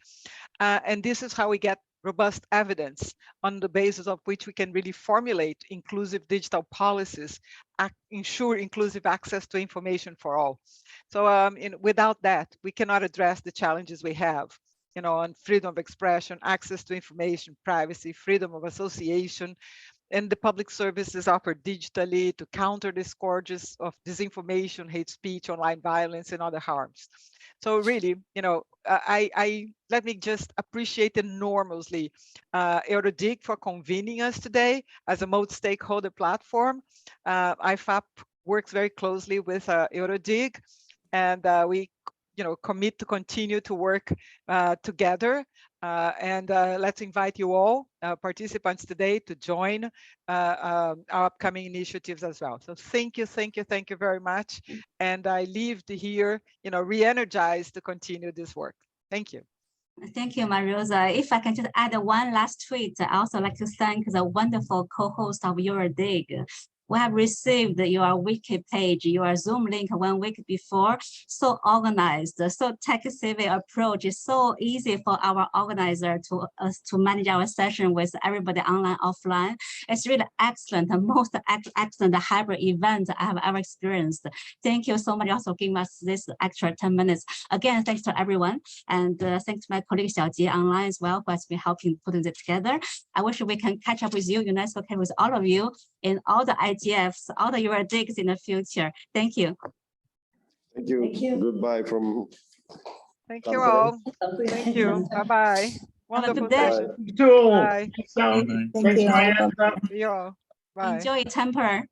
And this is how we get robust evidence on the basis of which we can really formulate inclusive digital policies, ensure inclusive access to information for all. So without that, we cannot address the challenges we have, on freedom of expression, access to information, privacy, freedom of association, and the public services offered digitally to counter the scourges of disinformation, hate speech, online violence, and other harms. So really, let me just appreciate enormously EuroDIG for convening us today as a multi-stakeholder platform. IFAP works very closely with EuroDIG, and we commit to continue to work together. And let's invite you all participants today to join our upcoming initiatives as well. So thank you very much. And I leave here, re-energized to continue this work. Thank you.
Thank you, Marosa. If I can just add one last tweet, I also like to thank the wonderful co-host of EuroDIG. We have received your wiki page, your Zoom link 1 week before, so organized, so tech-savvy approach. Is so easy for our organizer to manage our session with everybody online, offline. It's really excellent, the most excellent hybrid event I have ever experienced. Thank you so much also for giving us this extra 10 minutes. Again, thanks to everyone. And thanks to my colleague Xiaojie online as well, who has been helping putting it together. I wish we can catch up with you, UNESCO, with all of you in all the IGFs, all the EuroDIGs in the future. Thank you.
Thank you.
Thank you.
Goodbye from.
Thank you all. Thank you. Bye-bye. Wonderful session.
You too.
Bye.
Thanks,
Thank you.
Marietta.
See you all. Bye.
Enjoy Tampere.